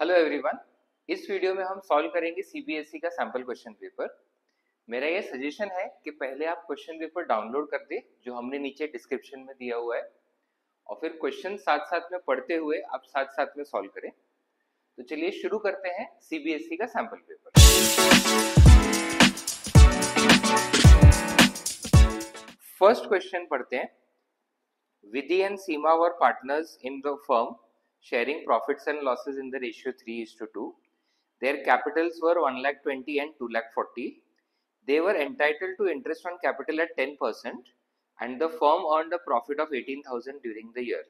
Hello everyone, इस video में हम सॉल्व करेंगे सीबीएसई का सैंपल क्वेश्चन पेपर। मेरा ये सजेशन है कि पहले आप क्वेश्चन पेपर डाउनलोड कर दे जो हमने नीचे डिस्क्रिप्शन में दिया हुआ है, और फिर क्वेश्चन साथ साथ में पढ़ते हुए आप साथ साथ में सॉल्व करें। तो चलिए शुरू करते हैं सीबीएसई का सैंपल पेपर। फर्स्ट क्वेश्चन पढ़ते हैं। Vidhi and Seema were partners in the firm, sharing profits and losses in the ratio 3:2. Their capitals were 1,20,000 and 2,40,000. They were entitled to interest on capital at 10%, and the firm earned a profit of 18,000 during the year.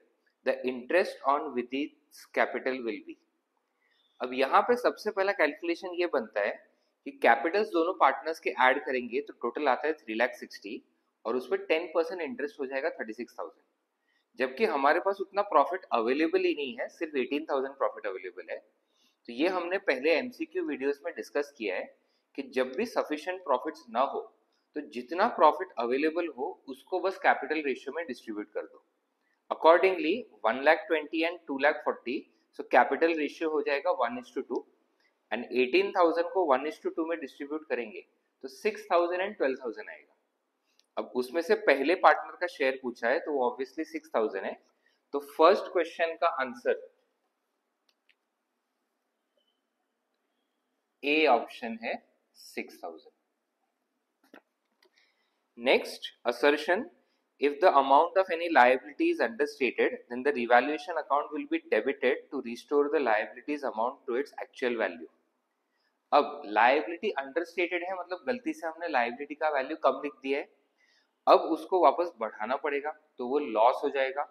The interest on Vidhi's capital will be. अब यहाँ पे सबसे पहला calculation ये बनता है कि Capitals दोनों पार्टनर्स के ऐड करेंगे तो टोटल आता है 3,60,000 और उस पर 10% इंटरेस्ट हो जाएगा 36,000, जबकि हमारे पास उतना प्रॉफिट अवेलेबल ही नहीं है, सिर्फ 18,000 प्रॉफिट अवेलेबल है। तो ये हमने पहले एमसीक्यू वीडियोस में डिस्कस किया है कि जब भी सफिशिएंट प्रॉफिट्स ना हो तो जितना प्रॉफिट अवेलेबल हो उसको बस कैपिटल रेशियो में डिस्ट्रीब्यूट कर दो। Accordingly 1,20,000 and 2,40,000, so capital ratio हो जाएगा 1:2 एंड 18,000 को 1:2 में डिस्ट्रीब्यूट करेंगे तो 6,000 एंड 12,000 आएगा। अब उसमें से पहले पार्टनर का शेयर पूछा है तो वो ऑब्वियसली 6,000 है, तो फर्स्ट क्वेश्चन का आंसर ए ऑप्शन है 6,000। Next assertion, if the amount of any liability is understated then the revaluation account will be debited to restore the liabilities amount to its actual value। अब liability understated है, मतलब गलती से हमने liability का value कम लिख दिया है, अब उसको वापस बढ़ाना पड़ेगा तो वो लॉस हो जाएगा।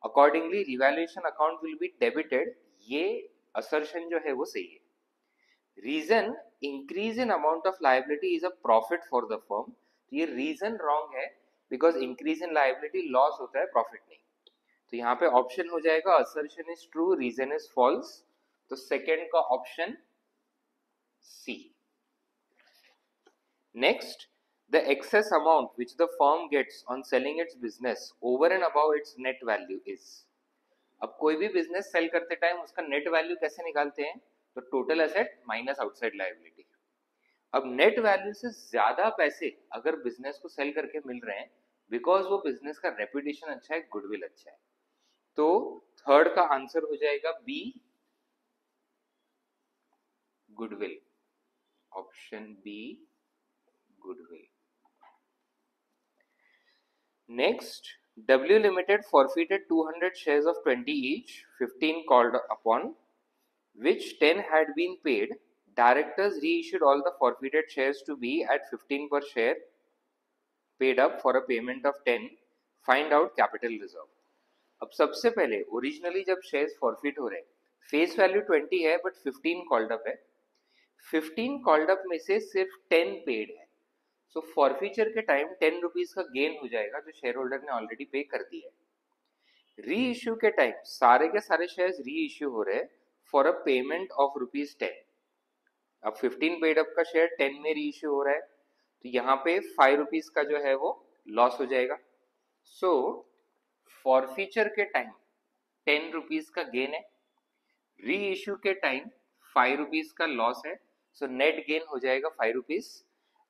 Accordingly revaluation account will be debited, ये असर्शन जो है वो सही है। Reason, increase in amount of liability is a profit for the firm, तो ये रीजन रॉन्ग है because increase in liability loss होता है, प्रॉफिट नहीं। तो यहाँ पे ऑप्शन हो जाएगा assertion is true, reason is false, तो सेकेंड का option C. Next, the excess amount which the firm gets on selling its business over and above its net value is। अब कोई भी बिजनेस सेल करते time उसका net value कैसे निकालते हैं, तो total asset minus outside liability. अब नेट वैल्यू से ज्यादा पैसे अगर बिजनेस को सेल करके मिल रहे हैं बिकॉज वो बिजनेस का रेपुटेशन अच्छा है, गुडविल अच्छा है, तो थर्ड का आंसर हो जाएगा B, goodwill. Option B, goodwill. Next, W Limited forfeited 200 shares of 20 each, 15 called upon, which 10 had been paid. Directors reissued all the forfeited shares to be at 15 per share paid up for a payment of 10. Find out capital reserve। अब सबसे पहले originally जब shares forfeit हो रहे हैं face value 20 है but 15 called up है, 15 called up में से सिर्फ 10 पेड है, सो फॉरफीचर के टाइम 10 रुपीज का गेन हो जाएगा जो शेयर होल्डर ने ऑलरेडी पे कर दिया है। री इश्यू के टाइम सारे के सारे शेयर्स री इश्यू हो रहे हैं फॉर अ पेमेंट ऑफ ₹10। अब 15 पेड अप का शेयर 10 में री इश्यू हो रहा है तो यहाँ पे 5 रुपीज का जो है वो लॉस हो जाएगा। सो फॉरफीचर के टाइम 10 रुपीज का गेन है, री इश्यू के टाइम 5 रुपीज का लॉस है, सो नेट गेन हो जाएगा 5 रुपीज।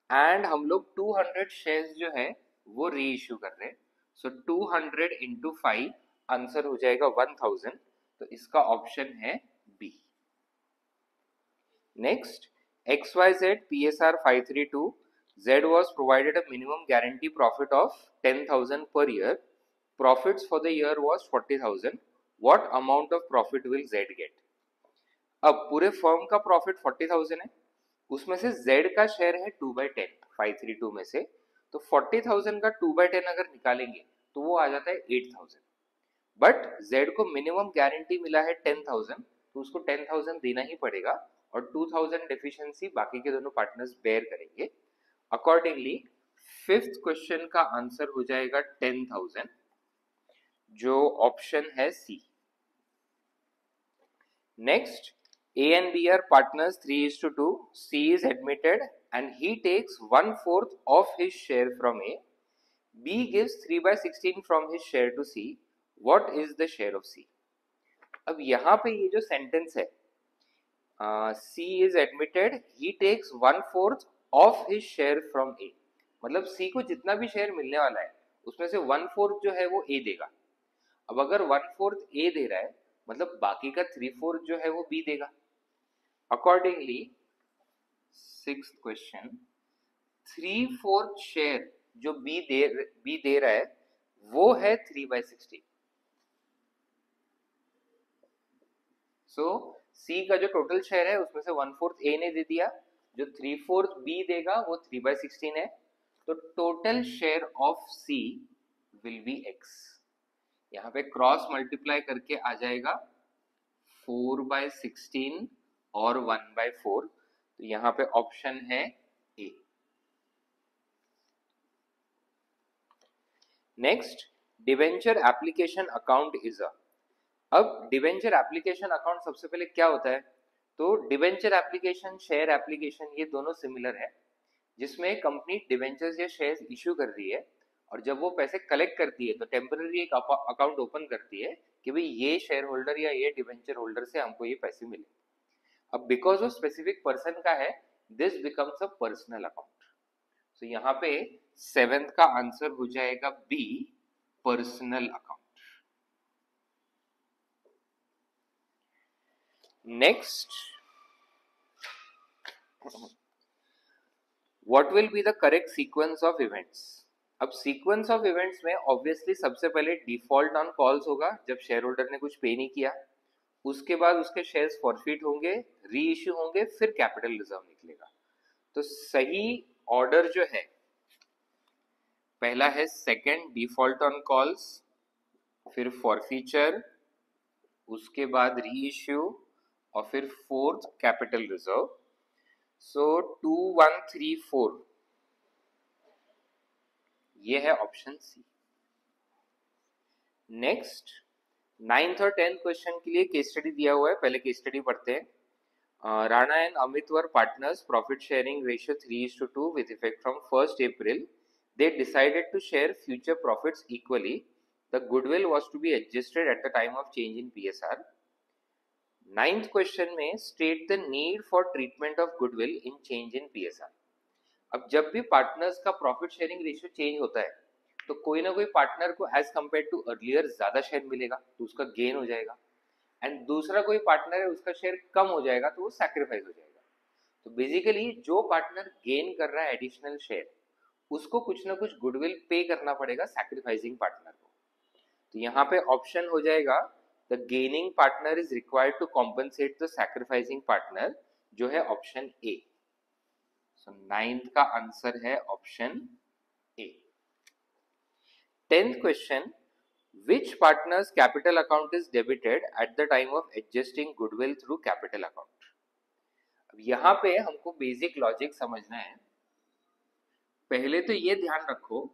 एंड हम लोग 200 शेयर्स जो है वो री इश्यू कर रहे हैं, सो 200 इंटू 5 आंसर हो जाएगा 1000, तो इसका ऑप्शन है B. Next, XYZ PSR 532, Z was provided a minimum guarantee profit of 10,000 per year. Profits for the year was 40,000. What amount of profit will Z get? अब पूरे फर्म का प्रॉफिट 40,000 है, उसमें से Z का शेयर है 2/10 532 में से, तो 40,000 का 2/10 अगर निकालेंगे तो वो आ जाता है 8,000, बट Z को मिनिमम गारंटी मिला है 10,000 तो उसको 10,000 देना ही पड़ेगा और 2,000 डेफिशिएंसी बाकी के दोनों पार्टनर्स बेयर करेंगे। अकॉर्डिंगली फिफ्थ क्वेश्चन का आंसर हो जाएगा 10,000, जो ऑप्शन है C. Next, A and B are partners 3:2. C is admitted and he takes 1/4 of his share from A. B gives 3/16 from his share to C. What is the share of C? अब यहाँ पे ये जो sentence है C is admitted, he takes 1/4 of his share from A. मतलब C को जितना भी शेयर मिलने वाला है उसमें से 1/4 जो है वो A देगा. अब अगर 1/4 A दे रहा है मतलब बाकी का 3/4 जो है वो B देगा. अकॉर्डिंगली 6th क्वेश्चन, 3/4 शेयर जो B दे रहा है वो है 3/16. सो C का जो टोटल शेयर है उसमें से 1/4 A ने दे दिया, जो 3/4 B देगा वो 3/16 है. तो total share of C will be X. यहाँ पे क्रॉस मल्टीप्लाई करके आ जाएगा 4/16 और 1/4. तो यहाँ पे ऑप्शन है A. Next, debenture application account is a. अब डिवेंचर एप्लीकेशन अकाउंट सबसे पहले क्या होता है? तो डिवेंचर एप्लीकेशन, शेयर एप्लीकेशन, ये दोनों सिमिलर है, जिसमें कंपनी डिवेंचर्स या शेयर्स इश्यू कर रही है और जब वो पैसे कलेक्ट करती है तो टेम्पररी एक अकाउंट ओपन करती है कि भाई ये शेयर होल्डर या ये डिवेंचर होल्डर से हमको ये पैसे मिले. अब बिकॉज वो स्पेसिफिक पर्सन का है, this becomes a personal account. तो यहाँ पे 7th का आंसर हो जाएगा B, personal account. Next, what will be the correct sequence of events? अब सीक्वेंस ऑफ इवेंट्स में ऑब्वियसली सबसे पहले डिफॉल्ट ऑन कॉल्स होगा जब शेयर होल्डर ने कुछ पे नहीं किया, उसके बाद उसके शेयर्स फॉरफिट होंगे, री इश्यू होंगे, फिर कैपिटल रिजर्व निकलेगा. तो सही ऑर्डर जो है, पहला है सेकंड डिफॉल्ट ऑन कॉल्स, फिर फॉरफीचर, उसके बाद री इश्यू और फिर फोर्थ कैपिटल रिजर्व. सो 2, 1, 3, 4 ये है ऑप्शन सी. नेक्स्ट, 9th और 10th क्वेश्चन के लिए केस स्टडी दिया हुआ है, पहले केस स्टडी पढ़ते हैं. Rana and Amit were partners, profit sharing ratio 3:2 with effect from 1st April. They decided to share future profits equally. The goodwill was to be adjusted at the time of change in PSR. 9th question में state the need for treatment of goodwill in change in PSR. अब जब भी partners का profit sharing ratio change होता है तो कोई ना कोई पार्टनर को एज कंपेयर टू अर्लियर ज्यादा शेयर मिलेगा तो उसका गेन हो जाएगा, एंड दूसरा कोई पार्टनर है उसका शेयर कम हो जाएगा तो वो सैक्रिफाइस हो जाएगा. तो बेसिकली जो पार्टनर गेन कर रहा है एडिशनल शेयर, उसको कुछ ना कुछ गुडविल पे करना पड़ेगा सैक्रिफाइसिंग पार्टनर को. तो यहाँ पे ऑप्शन हो जाएगा the gaining partner is required to compensate the sacrificing partner, जो है ऑप्शन ए. सो 9th का आंसर है option A. 10th question, which partner's capital account is debited at the time of adjusting goodwill through capital account? अब यहाँ पे हमको basic logic समझना है. पहले तो ये ध्यान रखो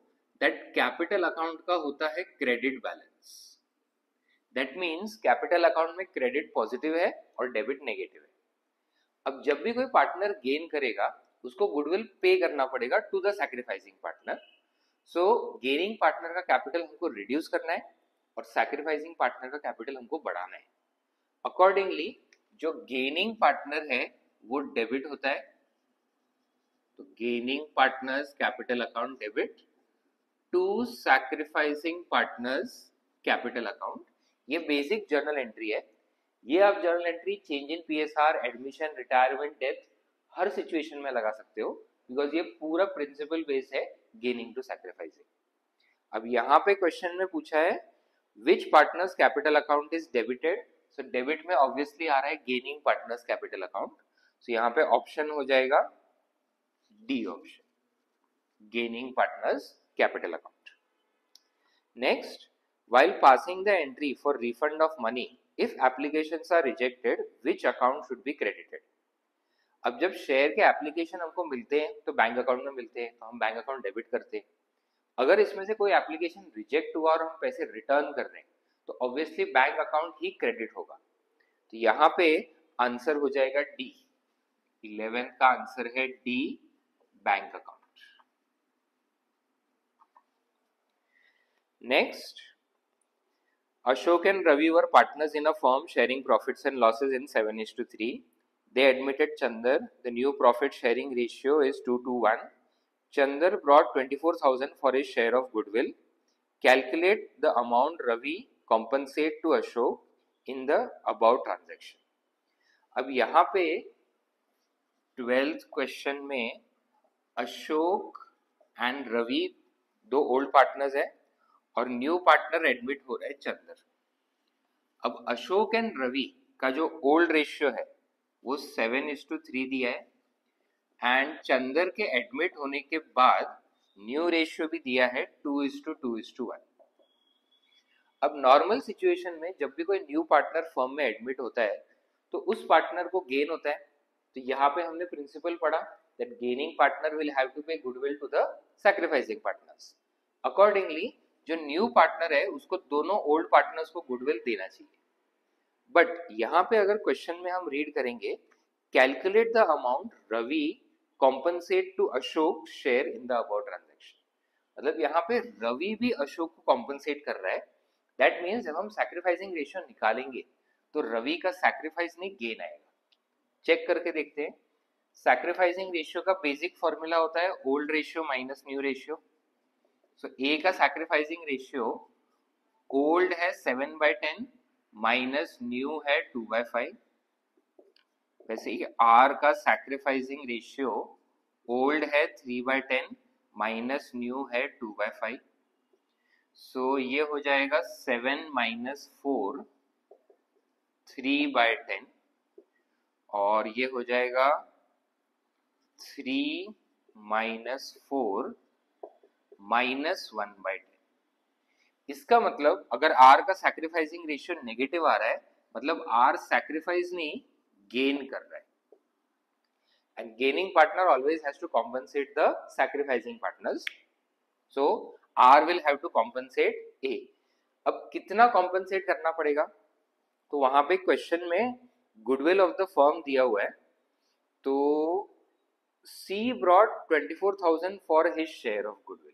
दैट कैपिटल अकाउंट का होता है credit balance. That means capital account में क्रेडिट पॉजिटिव है और डेबिट नेगेटिव है. अब जब भी कोई पार्टनर गेन करेगा उसको गुडविल पे करना पड़ेगा to the sacrificing partner. So gaining partner का कैपिटल हमको रिड्यूस करना है और सैक्रिफाइसिंग पार्टनर का कैपिटल हमको बढ़ाना है. अकॉर्डिंगली जो गेनिंग पार्टनर है वो डेबिट होता है, तो gaining partners capital account debit to sacrificing partners capital account. ये बेसिक जर्नल एंट्री है. ये आप journal entry change in PSR, admission, retirement, death, हर सिचुएशन में लगा सकते हो बिकॉज ये पूरा प्रिंसिपल बेस है गेनिंग टू सैक्रिफाइसिंग. अब यहाँ पे क्वेश्चन में पूछा है which partners capital account is debited. So debit में ऑब्वियसली आ रहा है gaining partners capital account. So यहाँ पे ऑप्शन हो जाएगा D option, gaining partners capital account. Next, while passing the entry for refund of money, if applications are rejected, which account should be credited? अब जब share के application हमको मिलते हैं तो बैंक अकाउंट में मिलते हैं तो हम बैंक अकाउंट डेबिट करते हैं. अगर इसमें से कोई एप्लीकेशन रिजेक्ट हुआ और हम पैसे रिटर्न कर रहे हैं तो ऑब्वियसली बैंक अकाउंट ही क्रेडिट होगा. तो यहाँ पे आंसर हो जाएगा डी. 11th का आंसर है D, bank account. Next, Ashok and Ravi were partners in a firm sharing profits and losses in 7:3. they admitted Chandar. The new profit sharing ratio is 2:1. Chandar brought 24,000 for his share of goodwill. Calculate the amount Ravi compensate to Ashok in the above transaction. अब यहाँ पे 12th question में Ashok and Ravi दो old partners है और new partner admit हो रहा है चंदर. अब अशोक एंड रवि का जो ओल्ड रेशियो है वो 7:3 दिया है एंड चंदर के एडमिट होने के बाद न्यू रेशियो भी दिया है 2:2:1. अब नॉर्मल सिचुएशन में जब भी कोई न्यू पार्टनर फर्म में एडमिट होता है तो उस पार्टनर को गेन होता है. तो यहाँ पे हमने प्रिंसिपल पढ़ा that gaining partner will have to pay goodwill to the sacrificing partners. Accordingly, जो न्यू पार्टनर है उसको दोनों ओल्ड पार्टनर्स को गुडविल देना चाहिए. बट यहाँ पे अगर क्वेश्चन में हम रीड करेंगे calculate the amount Ravi compensate to Ashok share in the about transaction. मतलब यहाँ पे रवि भी अशोक को कॉम्पनसेट कर रहा है. दैट मीन्स जब हम सैक्रिफाइसिंग रेशियो निकालेंगे तो रवि का सैक्रिफाइस नहीं गेन आएगा. चेक करके देखते हैं. सैक्रिफाइसिंग रेशियो का बेसिक फॉर्मूला होता है old ratio minus new ratio. So A का सैक्रिफाइसिंग रेशियो ओल्ड है 7/10 माइनस न्यू है 2/5. वैसे ही आर का सैक्रिफाइसिंग रेशियो ओल्ड है 3/10 माइनस न्यू है 2/5. सो ये हो जाएगा 7 माइनस 4 3/10 और ये हो जाएगा 3 माइनस 4 माइनस 1/10. इसका मतलब अगर आर का सैक्रिफाइसिंग रेशियो नेगेटिव आ रहा है मतलब आर सैक्रिफाइस नहीं गेन कर रहा है. And gaining partner always has to compensate the sacrificing partners. So R will have to compensate A. अब कितना कॉम्पनसेट करना पड़ेगा तो वहां पे क्वेश्चन में गुडविल ऑफ द फर्म दिया हुआ है. तो C brought 24,000 for his share of goodwill.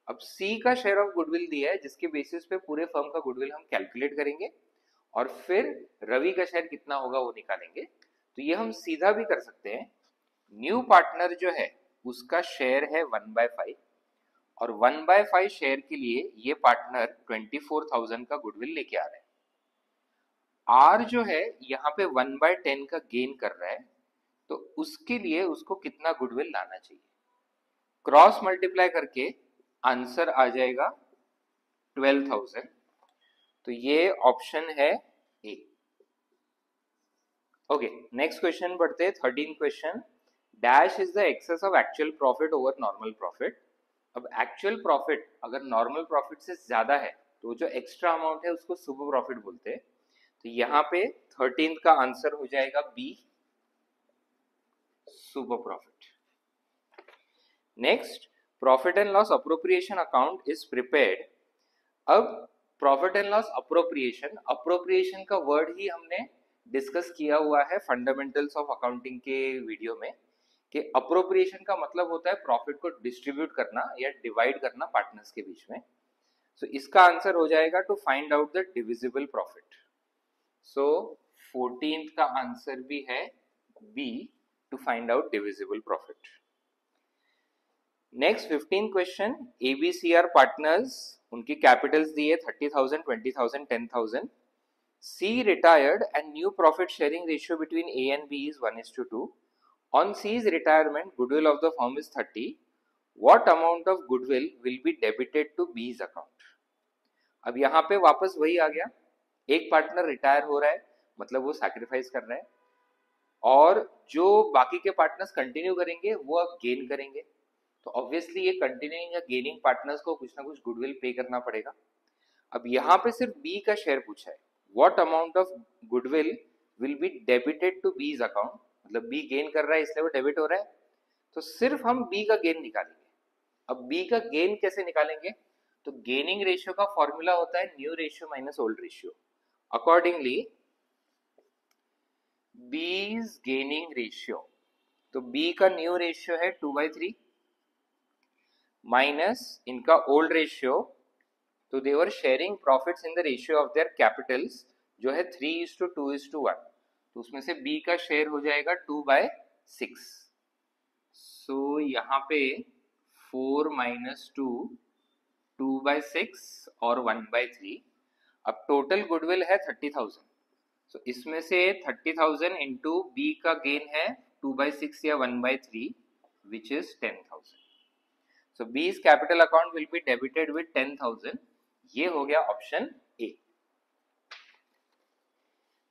अब C का शेयर ऑफ गुडविल दिया है जिसके बेसिस पे पूरे फर्म का गुडविल हम कैलकुलेट करेंगे और फिर रवि का शेयर कितना होगा वो निकालेंगे. तो ये हम सीधा भी कर सकते हैं. न्यू पार्टनर जो है उसका शेयर है 1/5 और 1/5 शेयर के लिए ये पार्टनर 24,000 का गुडविल लेके आ रहा है. आर जो है यहाँ पे 1/10 का गेन कर रहा है तो उसके लिए उसको कितना गुडविल लाना चाहिए. क्रॉस मल्टीप्लाई करके आंसर आ जाएगा 12,000. तो ये ऑप्शन है ए. ओके नेक्स्ट क्वेश्चन पढ़ते हैं. 13th question. Dash is the excess of actual profit over normal profit. अब एक्चुअल प्रॉफिट अगर नॉर्मल प्रॉफिट से ज्यादा है तो जो एक्स्ट्रा अमाउंट है उसको सुपर प्रॉफिट बोलते हैं. तो यहाँ पे 13th का आंसर हो जाएगा be super profit. Next profit and loss appropriation account is prepared. अब प्रॉफिट एंड लॉस अप्रोप्रिएशन का वर्ड ही हमने डिस्कस किया हुआ है फंडामेंटल्स ऑफ अकाउंटिंग के वीडियो में कि अप्रोप्रिएशन का मतलब होता है प्रॉफिट को डिस्ट्रीब्यूट करना या डिवाइड करना पार्टनर्स के बीच में. सो इसका आंसर हो जाएगा to find out the divisible profit. So 14th का आंसर भी है B to find out divisible profit. Next 15th question. ABCR partners उनकी कैपिटल्स दिए 30,000, 20,000, 10,000. C retired and new profit sharing ratio between A and B is 1:2. On C's retirement, goodwill of the firm is 30. What amount of goodwill will be debited to B's account? अब यहाँ पे वापस वही आ गया. एक partner retire हो रहा है मतलब वो सैक्रिफाइस कर रहा है और जो बाकी के पार्टनर्स कंटिन्यू करेंगे वो अब गेन करेंगे. तो ऑब्वियसली ये कंटिन्यूइंग या गेनिंग पार्टनर्स को कुछ ना कुछ गुडविल पे करना पड़ेगा. अब यहाँ पे सिर्फ बी का शेयर पूछा है. What amount of goodwill will be debited to B's account. मतलब बी गेन कर रहा है इसलिए वो डेबिट हो रहा है. तो सिर्फ हम बी का गेन निकालेंगे. अब बी का गेन कैसे निकालेंगे तो गेनिंग रेशियो का फॉर्मूला होता है new ratio minus old ratio. Accordingly B's gaining ratio. तो B का न्यू रेशियो है 2/3 माइनस इनका ओल्ड रेशियो. तो they were sharing profits in the ratio of their capitals जो है 3:2:1. तो उसमें से B का शेयर हो जाएगा 2/6। सो यहाँ पे 4 माइनस 2 2/6 और 1/3। अब टोटल गुडविल है 30,000। सो इसमें से 30,000 इंटू बी का गेन है 2/6 या 1/3 which is 10,000। So B's capital account will be debited with 10,000। ये हो गया option A.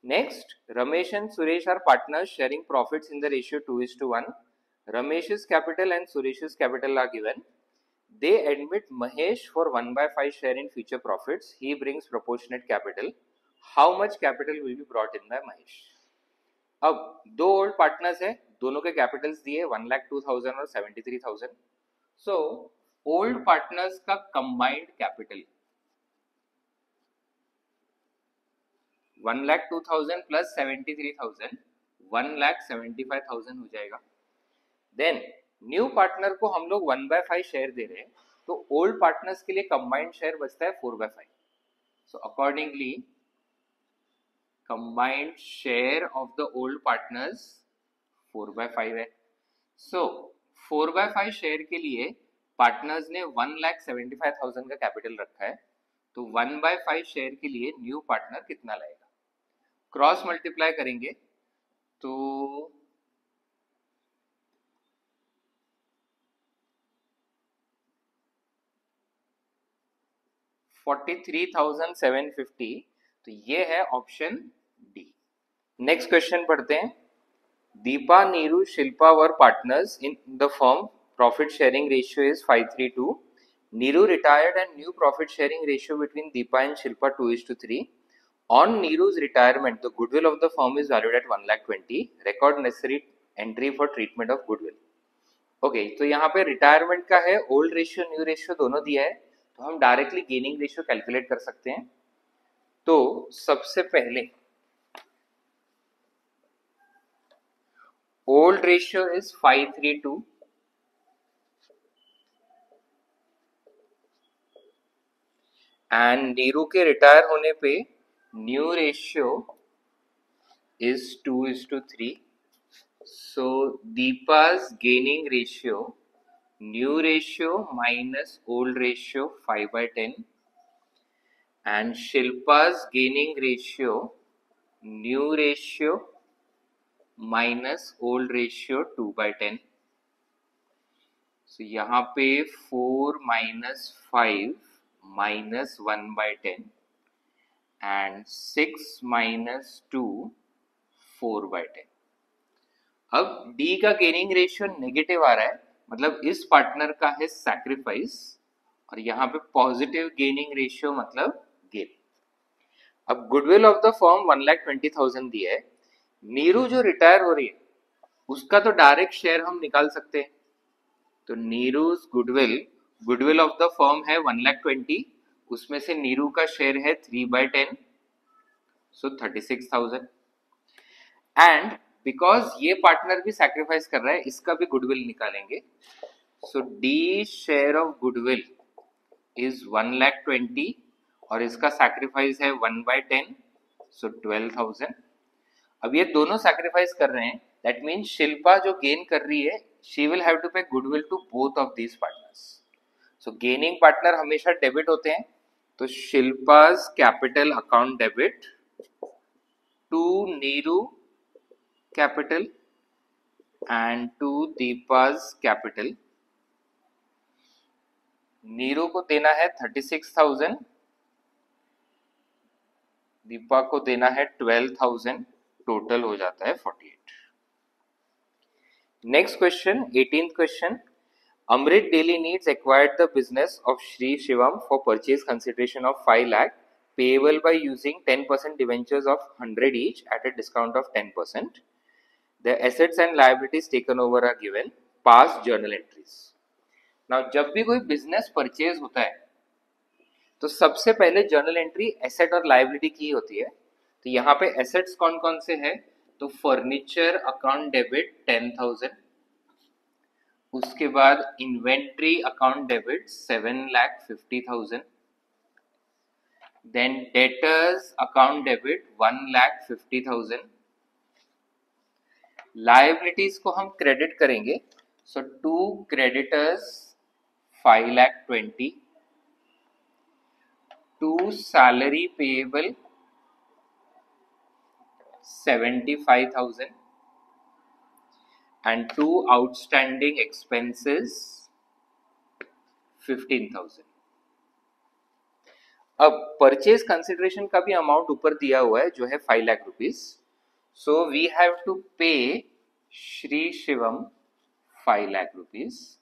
Next, Ramesh and Suresh are partners sharing profits in the ratio 2:1. Ramesh's capital and Suresh's capital are given. They admit Mahesh for 1/5 share in future profits. He brings proportionate capital. How much capital will be brought in by Mahesh? अब दो old partners है, दोनों के Capitals दिए 1,02,000 और 73,000। So old partners का combined capital 1,02,000 plus 73,000 1,75,000 हो जाएगा। देन न्यू पार्टनर को हम लोग 1/5 शेयर दे रहे हैं, तो ओल्ड पार्टनर्स के लिए कंबाइंड शेयर बचता है 4/5। So accordingly combined share of the old partners 4/5 है। सो 4/5 शेयर के लिए पार्टनर्स ने 1,75,000 का कैपिटल रखा है, तो 1/5 शेयर के लिए न्यू पार्टनर कितना लाएगा? क्रॉस मल्टीप्लाई करेंगे तो 43,750। तो ये है ऑप्शन डी। नेक्स्ट क्वेश्चन पढ़ते हैं। दीपा, नीरू, शिल्पा वर partners in the firm. Profit sharing ratio is 5:3:2. Neeru retired and new profit sharing ratio between Deepa and Shilpa 2:3. On Neeru's retirement, the goodwill of the firm is valued at 1,20,000. Record necessary entry for treatment of goodwill. Okay, तो यहाँ पे retirement का है, old ratio new ratio दोनों दिया है, तो हम डायरेक्टली गेनिंग रेशियो कैलकुलेट कर सकते हैं। तो सबसे पहले old ratio is 5:3:2 and Neeru के रिटायर होने पे new ratio is 2:3. So Deepa's gaining ratio, new ratio minus old ratio 5/10 and Shilpa's gaining ratio, new ratio minus old ratio 2/10. So यहाँ पे 4 minus 5 minus 1/10 and 6 minus 2 4/10. अब D का gaining ratio negative आ रहा है, मतलब इस पार्टनर का है सैक्रिफाइस, और यहाँ पे पॉजिटिव गेनिंग रेशियो मतलब गेन। अब गुडविल ऑफ द फर्म 1,20,000 दिया है। नीरू जो रिटायर हो रही है उसका तो डायरेक्ट शेयर हम निकाल सकते हैं, तो Neeru's goodwill of the firm है 1,20,000, उसमें से नीरू का शेयर है 3/10, सो 36,000। एंड बिकॉज ये पार्टनर भी सैक्रिफाइस कर रहा है, इसका भी गुडविल निकालेंगे। So D share of goodwill is 1,20,000 और इसका सैक्रिफाइस है 1/10, सो 12,000। अब ये दोनों सैक्रिफाइस कर रहे हैं, दैट मीन्स शिल्पा जो गेन कर रही है she will have to pay goodwill to both of these partners. So gaining partner हमेशा डेबिट होते हैं, तो Shilpa's capital account debit to Neeru capital and to Deepa's capital. Neeru को देना है 36,000, दीपा को देना है 12,000, टोटल हो जाता है 48। Next question, 18th question. Amrit Daily Needs acquired the business of Sri Shivam for purchase consideration of 5 lakh payable by using 10% debentures of 100 each at a discount of 10%. The assets and liabilities taken over are given. Past journal entries. Now जब भी कोई business purchase होता है तो सबसे पहले journal entry asset और liability की होती है। तो यहाँ पे एसेट्स कौन कौन से हैं, तो फर्नीचर अकाउंट डेबिट 10,000, उसके बाद inventory account debit 7,50,000, then debtors account debit 1,50,000, liabilities को हम क्रेडिट करेंगे, so to creditors 5,20,000, to salary payable 75,000 and two outstanding expenses 15,000. अब परचेज कंसिडरेशन का भी अमाउंट ऊपर दिया हुआ है जो है 5 lakh rupees. So we have to pay Shri Shivam 5 lakh rupees.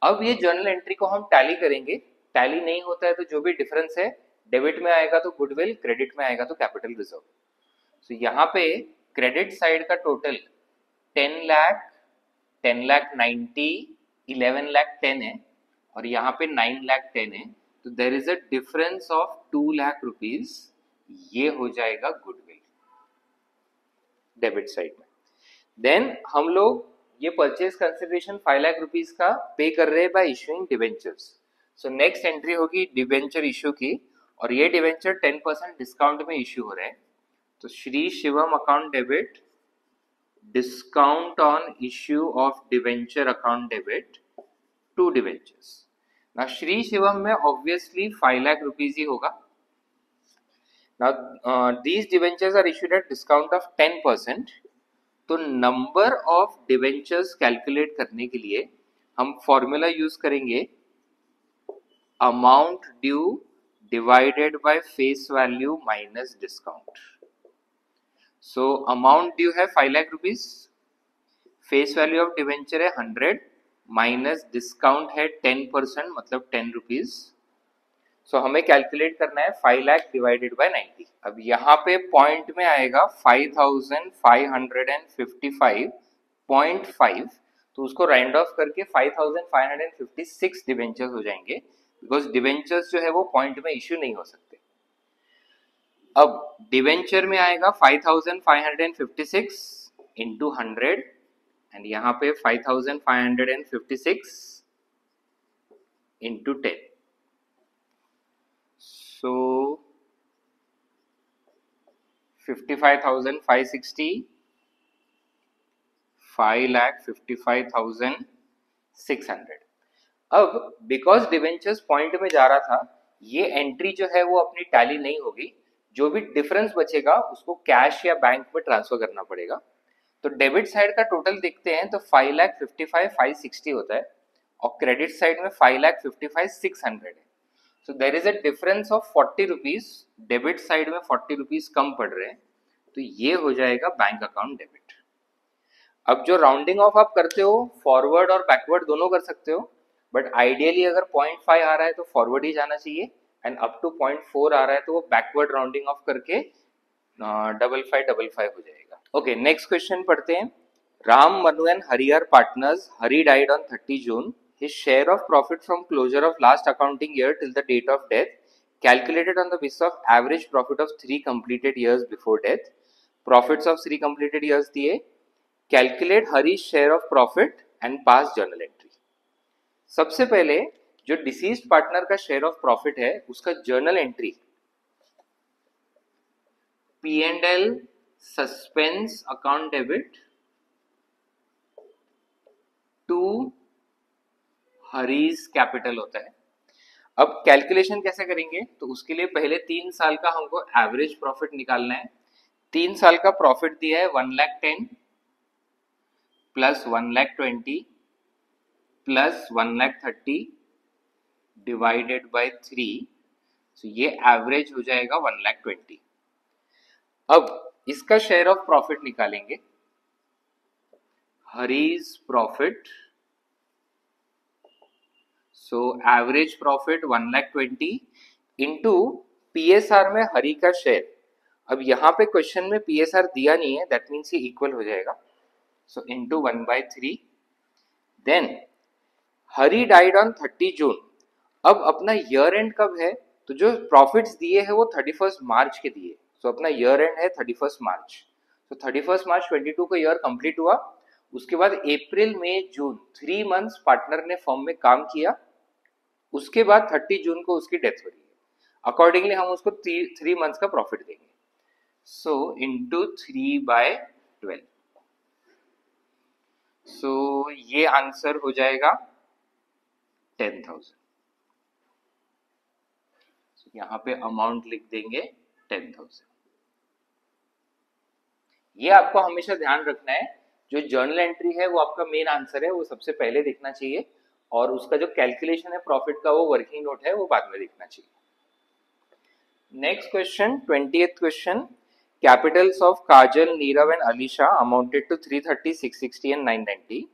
अब ये जर्नल एंट्री को हम टैली करेंगे. टैली नहीं होता है तो जो भी डिफरेंस है, डेबिट में आएगा तो गुडविल, क्रेडिट में आएगा तो कैपिटल रिजर्व. सो यहाँ पे क्रेडिट साइड का टोटल 10 लाख, 10 लाख 90, 11 लाख 10 है और यहाँ पे 9 लाख 10 है. तो there is a difference of 2 lakh rupees. ये हो जाएगा गुडविल डेबिट साइड में. देन हम लोग ये परचेज कंसिडरेशन 5 लाख रुपीज का पे कर रहे हैं bye issuing debentures. So next entry होगी डिवेंचर इशू की और ये डिवेंचर 10% डिस्काउंट में इशू हो रहे हैं. तो Shri Shivam account debit, discount on issue of debenture account debit to debentures. ना श्री शिवम में ऑब्वियसली 5 लाख रुपीज ही होगा. Now these debentures are issued at discount of 10%. तो नंबर ऑफ डिवेंचर्स कैलकुलेट करने के लिए हम फॉर्मूला यूज करेंगे amount due divided by face value minus discount. So amount due है 5 lakh rupees, face value of debenture है 100 माइनस डिस्काउंट है 10% मतलब 10 रुपीज. सो हमें कैलकुलेट करना है 5 लाख डिवाइडेड बाय 90. अब यहाँ पे पॉइंट में आएगा 5,555.5, तो उसको राउंड ऑफ करके 5,556 डिवेंचर्स हो जाएंगे बिकॉज डिवेंचर्स जो है वो पॉइंट में इश्यू नहीं हो सकते. अब डिवेंचर में आएगा 5,556 इंटू 100 एंड यहाँ पे 5,556 इंटू 10. So 55,560, 5,55,600. अब बिकॉज डिवेंचर्स पॉइंट में जा रहा था, ये एंट्री जो है वो अपनी टैली नहीं होगी. जो भी डिफरेंस बचेगा उसको कैश या बैंक में ट्रांसफर करना पड़ेगा. तो डेबिट साइड का टोटल देखते हैं तो 5,55,560 होता है और क्रेडिट साइड में 5,55,600 है. So there is a difference of 40 rupees. Debit side में 40 रुपीज कम पड़ रहे हैं तो ये हो जाएगा बैंक अकाउंट डेबिट. अब जो राउंडिंग ऑफ आप करते हो फॉरवर्ड और बैकवर्ड दोनों कर सकते हो, बट आइडियली अगर 0.5 आ रहा है तो फॉरवर्ड ही जाना चाहिए एंड अप टू 0.4 आ रहा है तो वो बैकवर्ड राउंडिंग ऑफ करके 5555 हो जाएगा. ओके, नेक्स्ट क्वेश्चन पढ़ते हैं. Ram, Manu and Hari are partners. Hari died on 30 June. His share of profit from closure of last accounting year till the date of death, calculated on the basis of average profit of 3 completed years before death. Profits of 3 completed years दिए. Calculate Hari's share of profit and past journal entry. सबसे पहले जो deceased partner का share of profit है उसका journal entry P&L suspense account debit to Hari's capital होता है. अब कैलकुलेशन कैसे करेंगे तो उसके लिए पहले 3 साल का हमको एवरेज प्रॉफिट निकालना है. 3 साल का प्रॉफिट दिया है 1,10,000 प्लस 1,20,000 प्लस 1,30,000 डिवाइडेड बाय 3. तो ये एवरेज हो जाएगा 1,20,000. अब इसका शेयर ऑफ प्रॉफिट निकालेंगे. Hari's profit, so average profit 1,20,000 into PSR में हरी का शेयर. अब यहाँ पे क्वेश्चन में पीएसआर दिया नहीं है, दैट मीन्स ये इक्वल हो जाएगा. So into 1/3. Then Hari died on 30 June. अब अपना ईयर एंड कब है तो जो प्रॉफिट्स दिए हैं वो 31 मार्च के दिए. सो अपना ईयर एंड है 31 मार्च. तो 31 मार्च 22 को ईयर कंप्लीट हुआ. उसके बाद अप्रैल मई जून 3 मंथ्स पार्टनर ने फर्म में काम किया. उसके बाद 30 जून को उसकी डेथ हो रही है. अकॉर्डिंगली हम उसको 3 मंथ्स का प्रॉफिट देंगे. So into 3/12. सो ये आंसर हो जाएगा 10,000। यहाँ पे अमाउंट लिख देंगे 10,000। ये आपको हमेशा ध्यान रखना है, जो जर्नल एंट्री है वो आपका मेन आंसर है, वो सबसे पहले दिखना चाहिए, और उसका जो कैलकुलेशन है प्रॉफिट का वो वर्किंग नोट है वो बाद में दिखना चाहिए। Next question, 20th question, capitals of Kajal, Neerav and Alisha amounted to 330, 660 and 990.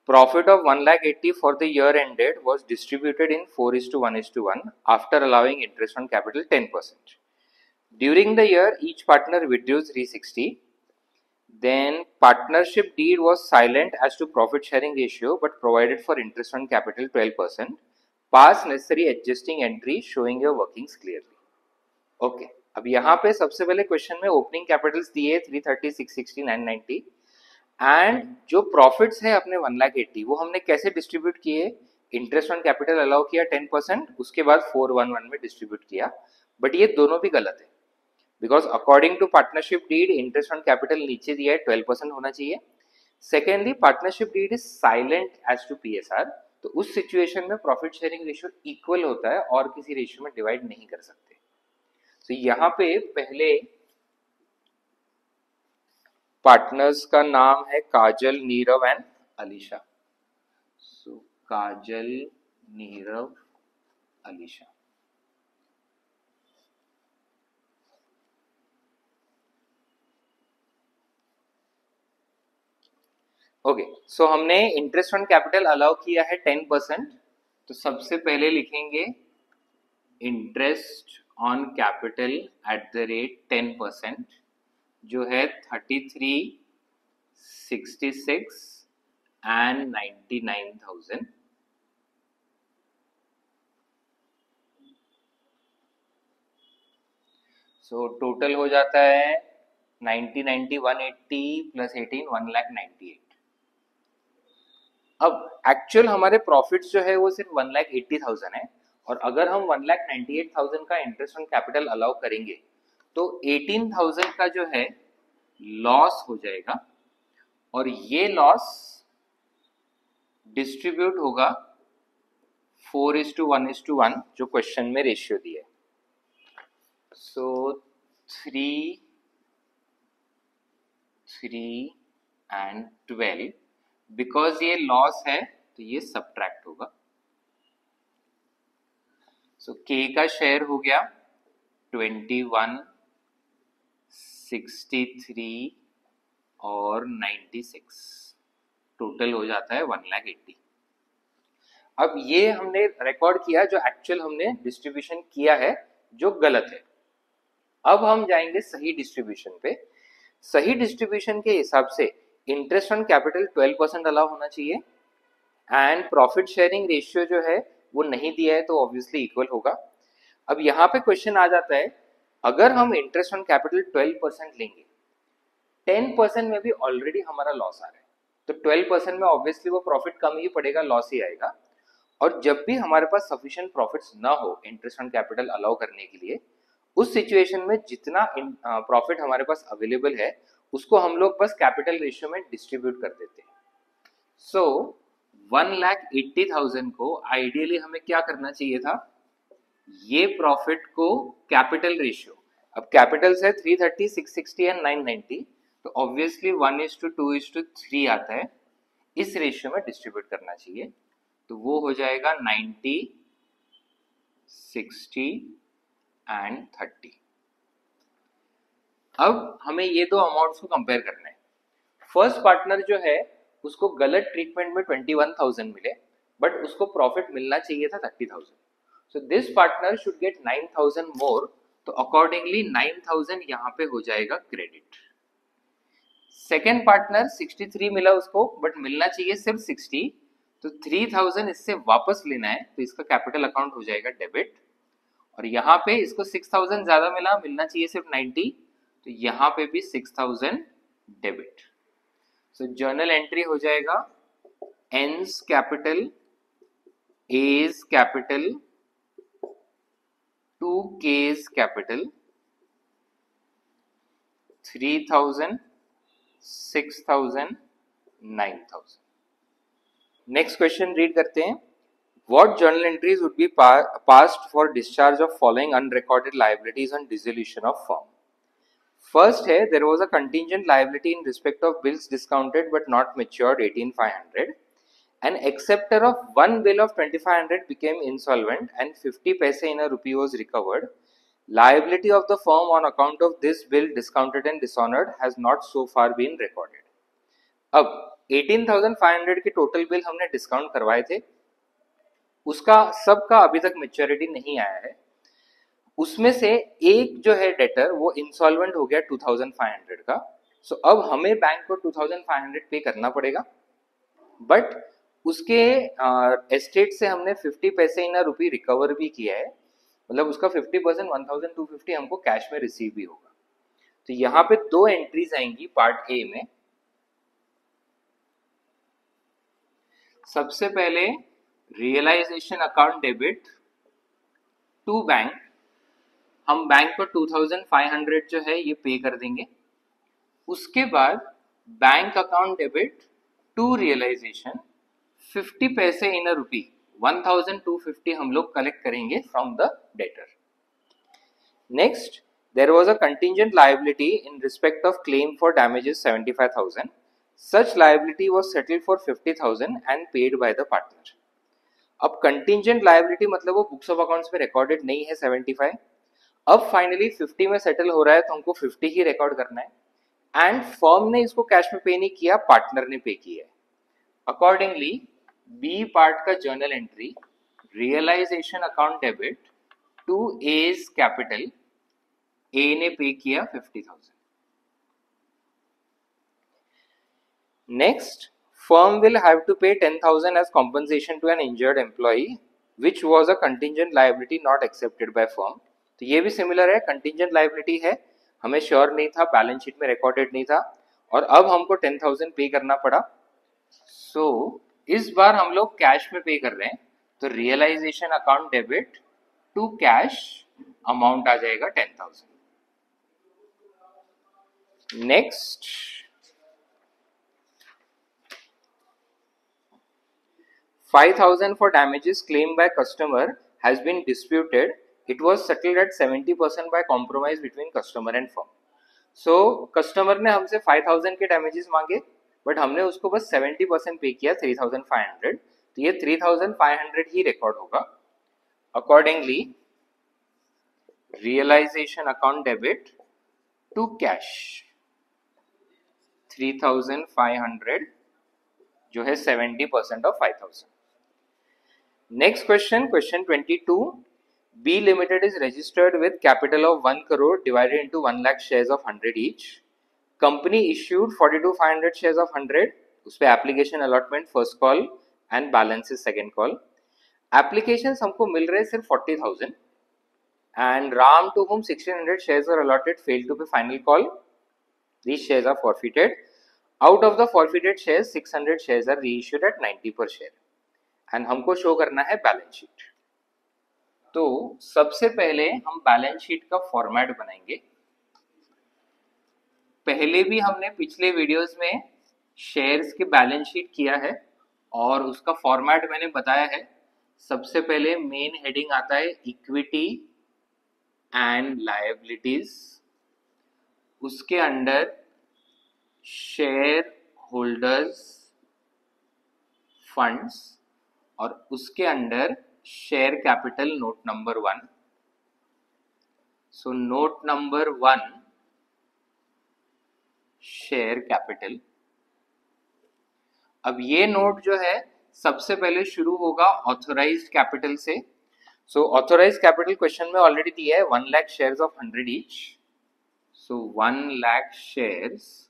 Profit of 1,80,000 for the year ended was distributed in 4:1:1 after allowing interest on capital 10%. During the year, each partner withdrew 360. Then partnership deed was silent as to profit sharing ratio but provided for interest on capital 12%. Pass necessary adjusting entry showing your workings clearly. Okay अब यहाँ पे सबसे पहले question में opening Capitals दिए 330, 660, 990 and जो profits है अपने 1,80,000 वो हमने कैसे डिस्ट्रीब्यूट किए, इंटरेस्ट ऑन कैपिटल अलाउ किया 10%, उसके बाद 411 में डिस्ट्रीब्यूट किया, बट ये दोनों भी गलत है because according to partnership deed interest on capital नीचे दिया है 12% होना चाहिए। Secondly partnership deed is silent as to PSR, तो उस सिचुएशन में प्रॉफिट शेयरिंग रेशियो इक्वल होता है और किसी रेशियो में डिवाइड नहीं कर सकते। तो यहाँ पे पहले पार्टनर्स का नाम है Kajal, Nirav and Alisha. So Kajal, Nirav, Alisha. Okay so हमने इंटरेस्ट ऑन कैपिटल अलाउ किया है 10%, तो सबसे पहले लिखेंगे interest on capital at the rate 10%, जो है 33, 66 एंड 99,000। सो टोटल हो जाता है 90, 90, 180 प्लस 18, 1,98,000। अब एक्चुअल हमारे प्रॉफिट्स जो है वो सिर्फ 1,80,000 है, और अगर हम 1,98,000 का इंटरेस्ट ऑन कैपिटल अलाउ करेंगे तो 18,000 का जो है लॉस हो जाएगा, और ये लॉस डिस्ट्रीब्यूट होगा 4:1:1 जो क्वेश्चन में रेशियो दिया है। सो 3, 3 एंड 12, बिकॉज ये लॉस है तो ये सब्ट्रैक्ट होगा। सो के का शेयर हो गया 21, 63 और 96, टोटल हो जाता है 1,80,000। अब ये हमने रिकॉर्ड किया जो एक्चुअल हमने डिस्ट्रीब्यूशन किया है जो गलत है। अब हम जाएंगे सही डिस्ट्रीब्यूशन पे। सही डिस्ट्रीब्यूशन के हिसाब से इंटरेस्ट ऑन कैपिटल 12% अलाउ होना चाहिए, एंड प्रॉफिट शेयरिंग रेशियो जो है वो नहीं दिया है तो ऑब्वियसली इक्वल होगा। अब यहाँ पे क्वेश्चन आ जाता है, अगर हम इंटरेस्ट ऑन कैपिटल 12% लेंगे, 10% में भी ऑलरेडी हमारा लॉस आ रहा है, तो 12% में ऑब्वियसली वो प्रॉफिट कम ही पड़ेगा, लॉस ही आएगा। और जब भी हमारे पास सफिशिएंट प्रॉफिट्स ना हो इंटरेस्ट ऑन कैपिटल अलाउ करने के लिए, उस सिचुएशन में जितना प्रॉफिट हमारे पास अवेलेबल है उसको हम लोग बस कैपिटल रेशियो में डिस्ट्रीब्यूट कर देते हैं। सो 1,80,000 को आइडियली हमें क्या करना चाहिए था, ये प्रॉफिट को कैपिटल रेशियो, अब कैपिटल्स है 330, 660 एंड 990, तो ऑब्वियसली 1:2:3 आता है, इस रेशियो में डिस्ट्रीब्यूट करना चाहिए, तो वो हो जाएगा 90, 60 एंड 30। अब हमें ये दो अमाउंट्स को कंपेयर करना है। फर्स्ट पार्टनर जो है उसको गलत ट्रीटमेंट में 21,000 मिले, बट उसको प्रॉफिट मिलना चाहिए था 30,000, so this partner should get 9,000 मोर, तो अकॉर्डिंगली 9,000 यहाँ पे हो जाएगा क्रेडिट। सेकेंड पार्टनर 63 मिला उसको, बट मिलना चाहिए सिर्फ 60, तो 3,000 इससे वापस लेना है, तो इसका कैपिटल अकाउंट हो जाएगा डेबिट। और यहाँ पे इसको 6,000 ज्यादा मिला, मिलना चाहिए सिर्फ 90, तो यहाँ पे भी 6,000 डेबिट। सो जर्नल एंट्री हो जाएगा N's capital, A's capital, 2K's कैपिटल, 3,000, 6,000, 9,000। नेक्स्ट क्वेश्चन रीड करते हैं. What journal entries would be passed for discharge of following unrecorded liabilities on dissolution of firm? First है, there was a contingent liability in respect of bills discounted but not matured 18,500. An acceptor of one bill of 2,500 became insolvent and 50 paise in a rupee was recovered. Liability of the firm on account of this bill discounted and dishonored has not so far been recorded. अब 18,500 के total bill हमने discount करवाए थे, उसका सबका अभी तक maturity नहीं आया है. उसमें से एक जो है डेटर वो इंसॉल्वेंट हो गया 2,500 का. सो अब हमें बैंक को 2,500 पे करना पड़ेगा, बट उसके एस्टेट से हमने 50 पैसे इन रुपी रिकवर भी किया है, मतलब उसका 50% 1,250 हमको कैश में रिसीव भी होगा. तो यहाँ पे दो एंट्रीज आएंगी पार्ट ए में. सबसे पहले realisation account debit to bank, हम बैंक को 2,500 जो है ये पे कर देंगे. उसके बाद bank account debit to realisation 50 पैसे इन रुपी 1,250 हम लोग कलेक्ट करेंगे from the debtor. Next, there was a contingent liability in respect of claim for damages 75,000. Such liability was settled for 50,000 and paid by the partner. अब contingent liability मतलब वो books of accounts में recorded नहीं है 75. अब finally 50 में settle हो रहा है तो हमको 50 ही रिकॉर्ड करना है. एंड फर्म ने इसको कैश में पे नहीं किया, पार्टनर ने पे किया है. अकॉर्डिंगली बी पार्ट का journal entry realisation account debit to A's capital, A ने पे किया 50,000. Next, firm will have to pay 10,000 as compensation to an injured employee which was a contingent liability not accepted by firm. तो ये भी similar है, contingent liability है, हमें sure नहीं था, बैलेंस शीट में रिकॉर्डेड नहीं था, और अब हमको 10,000 पे करना पड़ा. सो इस बार हम लोग कैश में पे कर रहे हैं, तो realisation account debit to cash amount आ जाएगा 10,000. Next, $5,000 for damages claimed by customer has been disputed. It was settled at 70% by compromise between customer and firm. So customer ने हमसे 5,000 के damages मांगे, बट हमने उसको बस 70% पे किया 3,500. तो ये 3,500 ही रिकॉर्ड होगा. Accordingly realisation account debit to cash 3,500 जो है 70% of 5,000. Next question, question 22. B Limited is registered with capital of 1 crore divided into 1 lakh shares of 100 each. Company issued 42,500 shares of 100. उस पे application allotment first call and balance is second call. Applications हमको मिल रहे सिर्फ 40,000 and Ram to whom 1,600 shares were allotted failed to pay final call. These shares are forfeited. Out of the forfeited shares, 600 shares are reissued at 90 per share. And हमको show करना है balance sheet. तो सबसे पहले हम balance sheet का format बनाएंगे. पहले भी हमने पिछले वीडियोस में शेयर्स की बैलेंस शीट किया है और उसका फॉर्मेट मैंने बताया है. सबसे पहले मेन हेडिंग आता है इक्विटी एंड लायबिलिटीज, उसके अंडर शेयर होल्डर्स फंड्स, और उसके under share capital note number 1. So note number 1 share capital. अब ये नोट जो है सबसे पहले शुरू होगा ऑथोराइज्ड कैपिटल से. सो ऑथोराइज्ड कैपिटल क्वेश्चन में ऑलरेडी दिया है 1 lakh shares of 100 each. So 1 lakh shares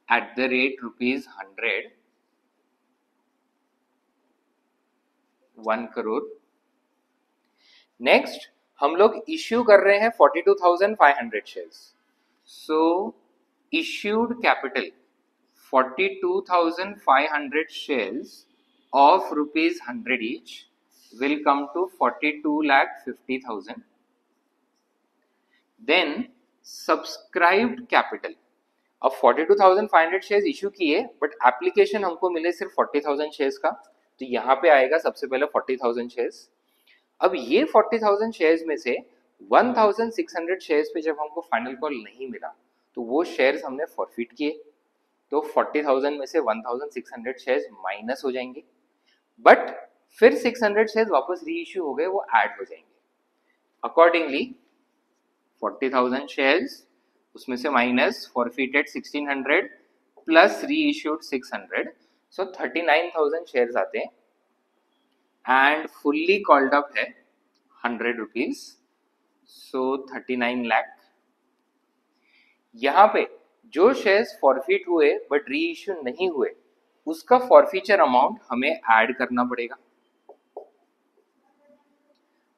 at the rate ₹100, 1 crore. Next, हम लोग इश्यू कर रहे हैं 42,500 shares. So issued capital 42,500 shares of ₹100 each will come to 42,50,000. Then subscribed capital, अब 42,500 शेयर्स इश्यू किए बट एप्लीकेशन हमको मिले सिर्फ 40,000 शेयर्स का, तो यहाँ पे आएगा सबसे पहले 40,000 शेयर्स। अब ये 40,000 शेयर्स में से 1,600 शेयर्स पे जब हमको फाइनल कॉल नहीं मिला तो वो शेयर्स हमने फॉरफिट किए, तो 40,000 में से 1,600 शेयर्स माइनस हो जाएंगे, बट फिर 600 शेयर्स वापस री इश्यू हो गए, वो ऐड हो जाएंगे। अकॉर्डिंगली 40,000 शेयर्स, उसमें से माइनस फॉरफिटेड 1,600 प्लस री इश्यूड 600, सो 39,000 शेयर्स आते हैं एंड फुल्ली कॉल्ड अप है 100 रुपीज, सो 39 लाख। यहाँ पे जो शेयर्स फॉरफिट हुए बट री इश्यू नहीं हुए उसका फॉरफीचर अमाउंट हमें ऐड करना पड़ेगा।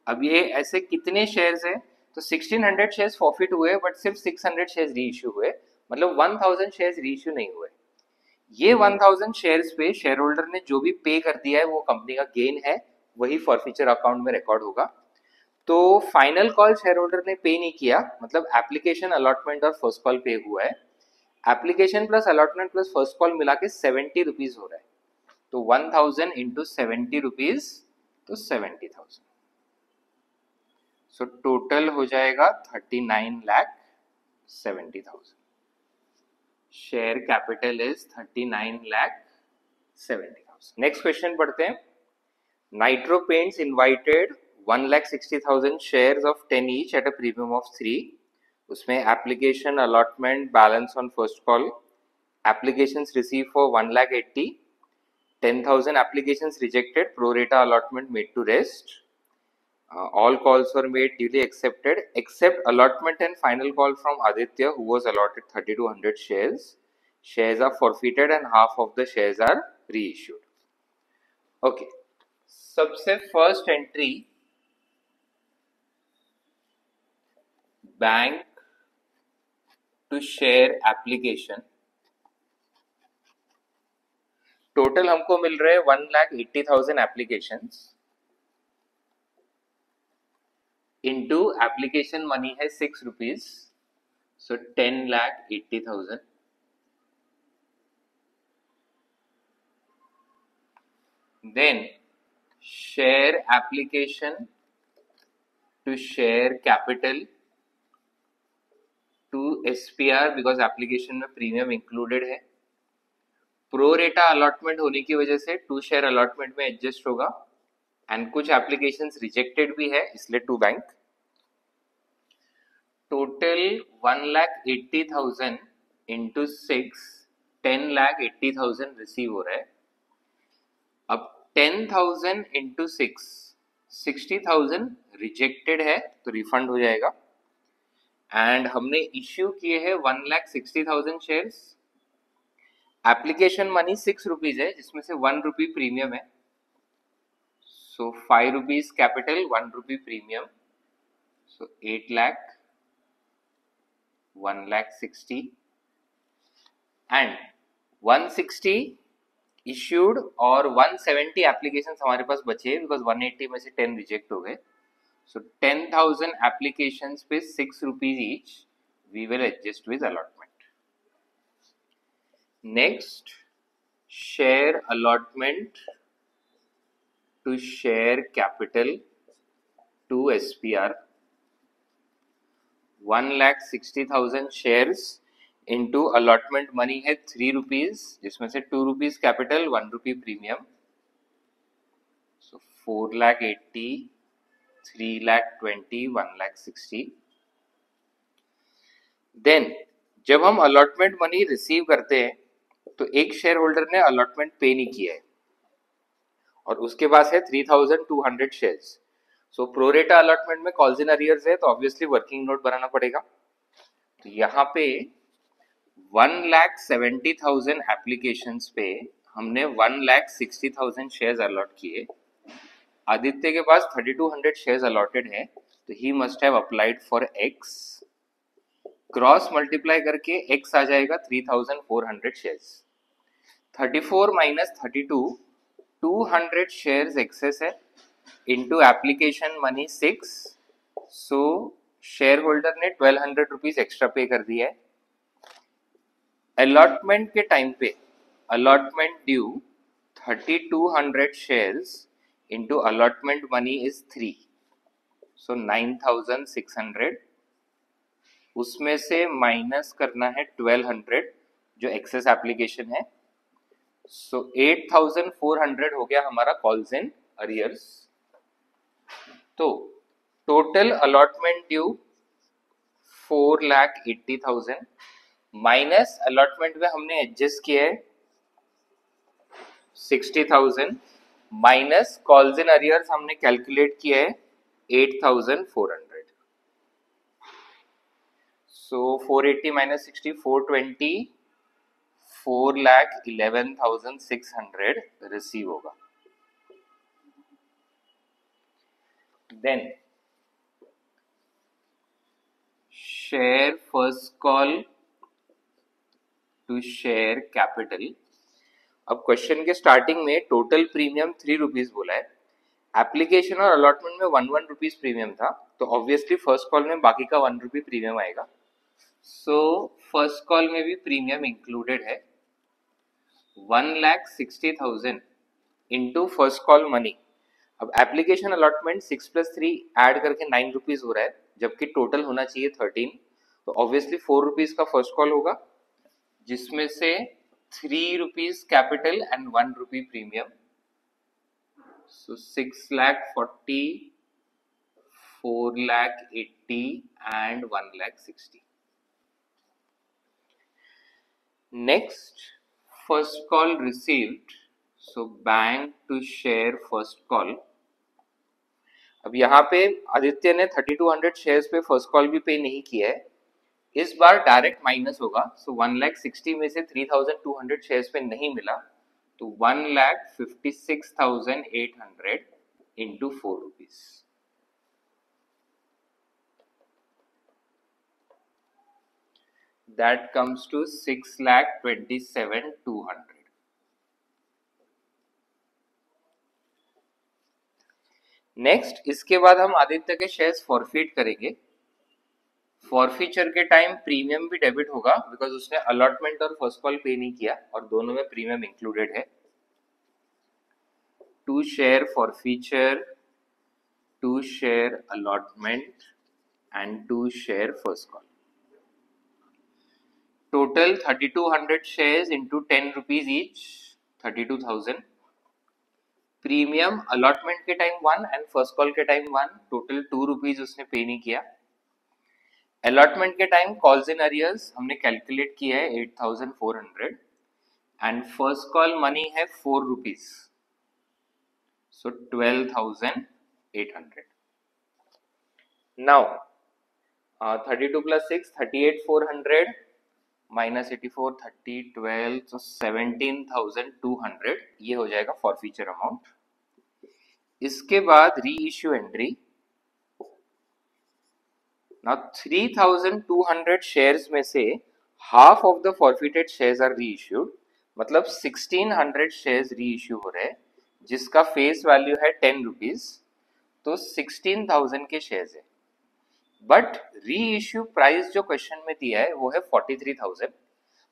अब ये ऐसे कितने शेयर्स है, तो 1600 शेयर्स फॉरफिट हुए बट सिर्फ 600 शेयर्स री इश्यू हुए, मतलब 1000 शेयर्स री इश्यू नहीं हुए। ये 1000 शेयर्स पे शेयर होल्डर ने जो भी पे कर दिया है वो कंपनी का गेन है, वही फॉरफीचर अकाउंट में रिकॉर्ड होगा। तो फाइनल कॉल शेयर होल्डर ने पे नहीं किया, मतलब एप्लीकेशन, अलॉटमेंट और फर्स्ट कॉल पे हुआ है। Application plus allotment plus first call मिला के 70 रुपीज हो रहा है, तो 1000 इंटू 70 रुपीज, तो 70,000। सो टोटल हो जाएगा 39,70,000। Share capital is 39,70,000। Next question पढ़ते हैं। Nitro paints invited 1,60,000 shares of 10 each at a premium of 3। उसमें application, allotment, balance on first call, applications receive for 1,80,000, 10,000 applications rejected, pro rata allotment made to rest. All calls were made duly accepted except allotment and final call from Aditya, who was allotted 3,200 shares. Shares are forfeited and half of the shares are reissued. Okay, सबसे first entry bank to share application, total हमको मिल रहे 1,80,000 applications into application money है 6 rupees, so 10,80,000। Then share application to share capital to SPR, because application में premium included है। Pro rata allotment होने की वजह से 2 शेयर अलॉटमेंट में एडजस्ट होगा एंड कुछ एप्लीकेशंस रिजेक्टेड भी है, इसलिए 2 बैंक। टोटल 1,80,000 इंटू 6, 10,80,000 रिसीव हो रहा है। अब 10,000 इंटू 6, 60,000 रिजेक्टेड है, तो रिफंड हो जाएगा। एंड हमने इश्यू किए हैं 1,60,000 शेयर्स। एप्लीकेशन मनी 6 रुपीज है, जिसमें से 1 रुपी प्रीमियम है, सो 5 rupees capital, 1 rupee premium, so 8 lakh, 1,60,000 and 160 issued और 170 एप्लीकेशन हमारे पास बचे, बिकॉज 180 में से 10 रिजेक्ट हो गए। सो 10,000 एप्लीकेशंस पे 6 rupees each, we will adjust with allotment. Next, share allotment to share capital to SPR, 1,60,000 shares into allotment money है 3 रुपीज, जिसमें से 2 rupees capital, 1 rupee premium, so 4,80,000, 3,20,000, 1,60,000। Then जब हम अलॉटमेंट मनी रिसीव करते हैं तो एक शेयर होल्डर ने अलॉटमेंट पे नहीं किया है और उसके पास है 3,200 शेयर्स। सो प्रोरेटा अलॉटमेंट में कॉल्स इन अरियर्स है, तो ऑब्वियसली वर्किंग नोट बनाना पड़ेगा। तो यहाँ पे 1,70,000 एप्लीकेशंस पे हमने 1,60,000 शेयर्स अलॉट किए। आदित्य के पास 3,200 शेयर्स अलॉटेड है, तो he must have applied for x. Cross multiply करके एक्स आ जाएगा 3,400 शेयर्स। 34 माइनस 32, 200 शेयर्स एक्सेस है, इंटू एप्लीकेशन मनी 6, सो शेयर होल्डर ने 1,200 रुपीज एक्स्ट्रा पे कर दिया है। अलॉटमेंट के टाइम पे allotment due 3200 shares into allotment money is 3, so 9600, उसमें से माइनस करना है 1200 जो एक्सेस एप्लीकेशन है, सो 8400 हो गया हमारा कॉल्स इन अरियर्स। तो total allotment due 4,80,000 minus allotment में हमने एडजस्ट किया है 60,000 माइनस कॉल्स इन अरियर्स हमने कैलकुलेट किया है 8,400। सो 480 माइनस 60 420 4,11,600 रिसीव होगा। Then share first call to share capital. अब क्वेश्चन के स्टार्टिंग में टोटल प्रीमियम 3 रुपीज बोला है, एप्लीकेशन और अलॉटमेंट में 1 रुपीज प्रीमियम था, तो ऑब्वियसली फर्स्ट कॉल में बाकी का 1 रुपी प्रीमियम आएगा। सो फर्स्ट कॉल में भी प्रीमियम इंक्लूडेड है 1,60,000 इंटू फर्स्ट कॉल मनी। अब एप्लीकेशन अलॉटमेंट 6 + 3 ऐड करके 9 रुपीज हो रहा है, जबकि टोटल होना चाहिए 13, तो ऑब्वियसली 4 रुपीज का फर्स्ट कॉल होगा, जिसमें से 3 rupees capital and 1 rupee premium, so 6,40,000 4,80,000 and 1,60,000। Next first call received, so bank to share first call. अब यहाँ पे आदित्य ने 3200 शेयर्स पे फर्स्ट कॉल भी पे नहीं किया है, इस बार डायरेक्ट माइनस होगा। सो 1,60,000 में से 3,200 शेयर्स पे नहीं मिला, तो 1,56,800 into 4 rupees, that comes to 6,27,200। Next इसके बाद हम आदित्य के शेयर्स फॉरफिट करेंगे। फॉरफीचर के टाइम प्रीमियम भी डेबिट होगा, बिकॉज उसने अलॉटमेंट और फर्स्ट कॉल पे नहीं किया और दोनों में प्रीमियम इंक्लूडेड है। To share forfeiture, to share allotment and to share first call. Total 3200 shares into 10 rupees each, 32,000। Premium allotment के टाइम 1 एंड फर्स्ट कॉल के टाइम 1, टोटल 2 रुपीज उसने पे नहीं किया। अलॉटमेंट के टाइम कॉल्स इन अरियर्स हमने calculate किया है 8,400 एंड फर्स्ट कॉल मनी है 4 रुपीज, सो 12,800। नाउ 32 + 6 38,400 माइनस 84 30 12, तो 17,200 ये हो जाएगा फॉरफीचर अमाउंट। इसके बाद री इश्यू एंट्री। Now 3,200 shares में से half of the forfeited shares are reissued, मतलब 1,600 shares reissue हो रहे हैं, जिसका फेस वैल्यू है 10 रुपीज, तो 16,000 के शेयर्स है। बट रीइश्यू प्राइस जो क्वेश्चन में दिया है वो है 43,000,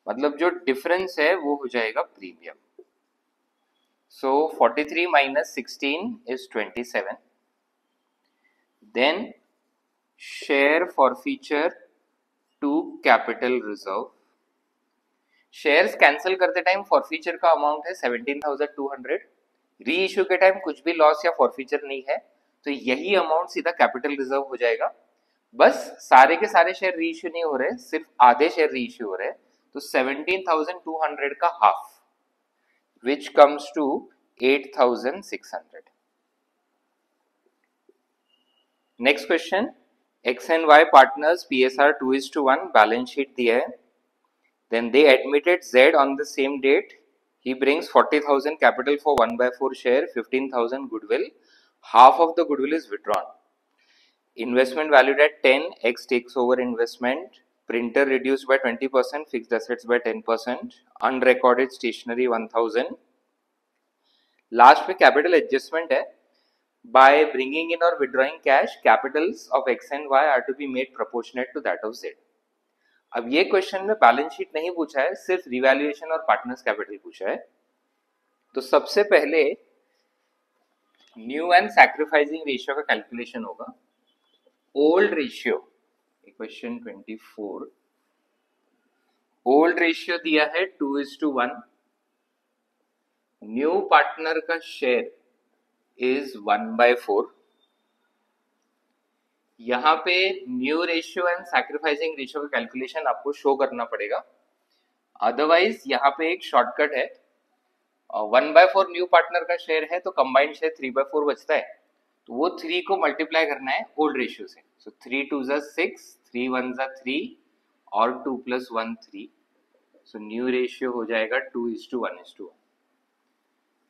मतलब जो डिफरेंस है वो हो जाएगा premium. So 43 minus 16 is 27। Then share forfeiture to capital reserve. Shares cancel करते टाइम फॉरफीचर का अमाउंट है 17,200, री इश्यू के टाइम कुछ भी लॉस या फॉरफीचर नहीं है, तो यही अमाउंट सीधा कैपिटल रिजर्व हो जाएगा। बस सारे के सारे शेयर री इश्यू नहीं हो रहे, सिर्फ आधे शेयर री इश्यू हो रहे हैं, तो 17,200 का half, which comes to 8,600। Next question, X and Y partners PSR 2:1 balance sheet दिया है। Then they admitted Z on the same date. He brings 40,000 capital for 1/4 share, 15,000 goodwill. Half of the goodwill is withdrawn. Investment valued at 10, X takes over investment. Printer reduced by 20%, fixed assets by 10%. Unrecorded stationery 1,000. Last में capital adjustment है. By bringing in or withdrawing cash, capitals of X and Y are to be made proportionate to that of Z. अब ये question में balance sheet नहीं पूछा है, सिर्फ revaluation और पार्टनर्स कैपिटल पूछा है। तो सबसे पहले न्यू एंड सैक्रिफाइसिंग रेशियो का कैलकुलेशन होगा. Old ratio, equation 24, old ratio दिया है 2:1. न्यू पार्टनर का शेयर इज 1/4. यहाँ पे new ratio and sacrificing ratio का कैलकुलेशन आपको शो करना पड़ेगा. अदरवाइज यहाँ पे एक शॉर्टकट है. 1/4 न्यू पार्टनर का शेयर है तो कंबाइंड शेयर 3/4 बचता है. तो वो 3 को मल्टीप्लाई करना है ओल्ड रेशियो से. सो 3 2 6, 3 1 3 और 2 + 1 3. सो न्यू रेशियो हो जाएगा 2:1:1.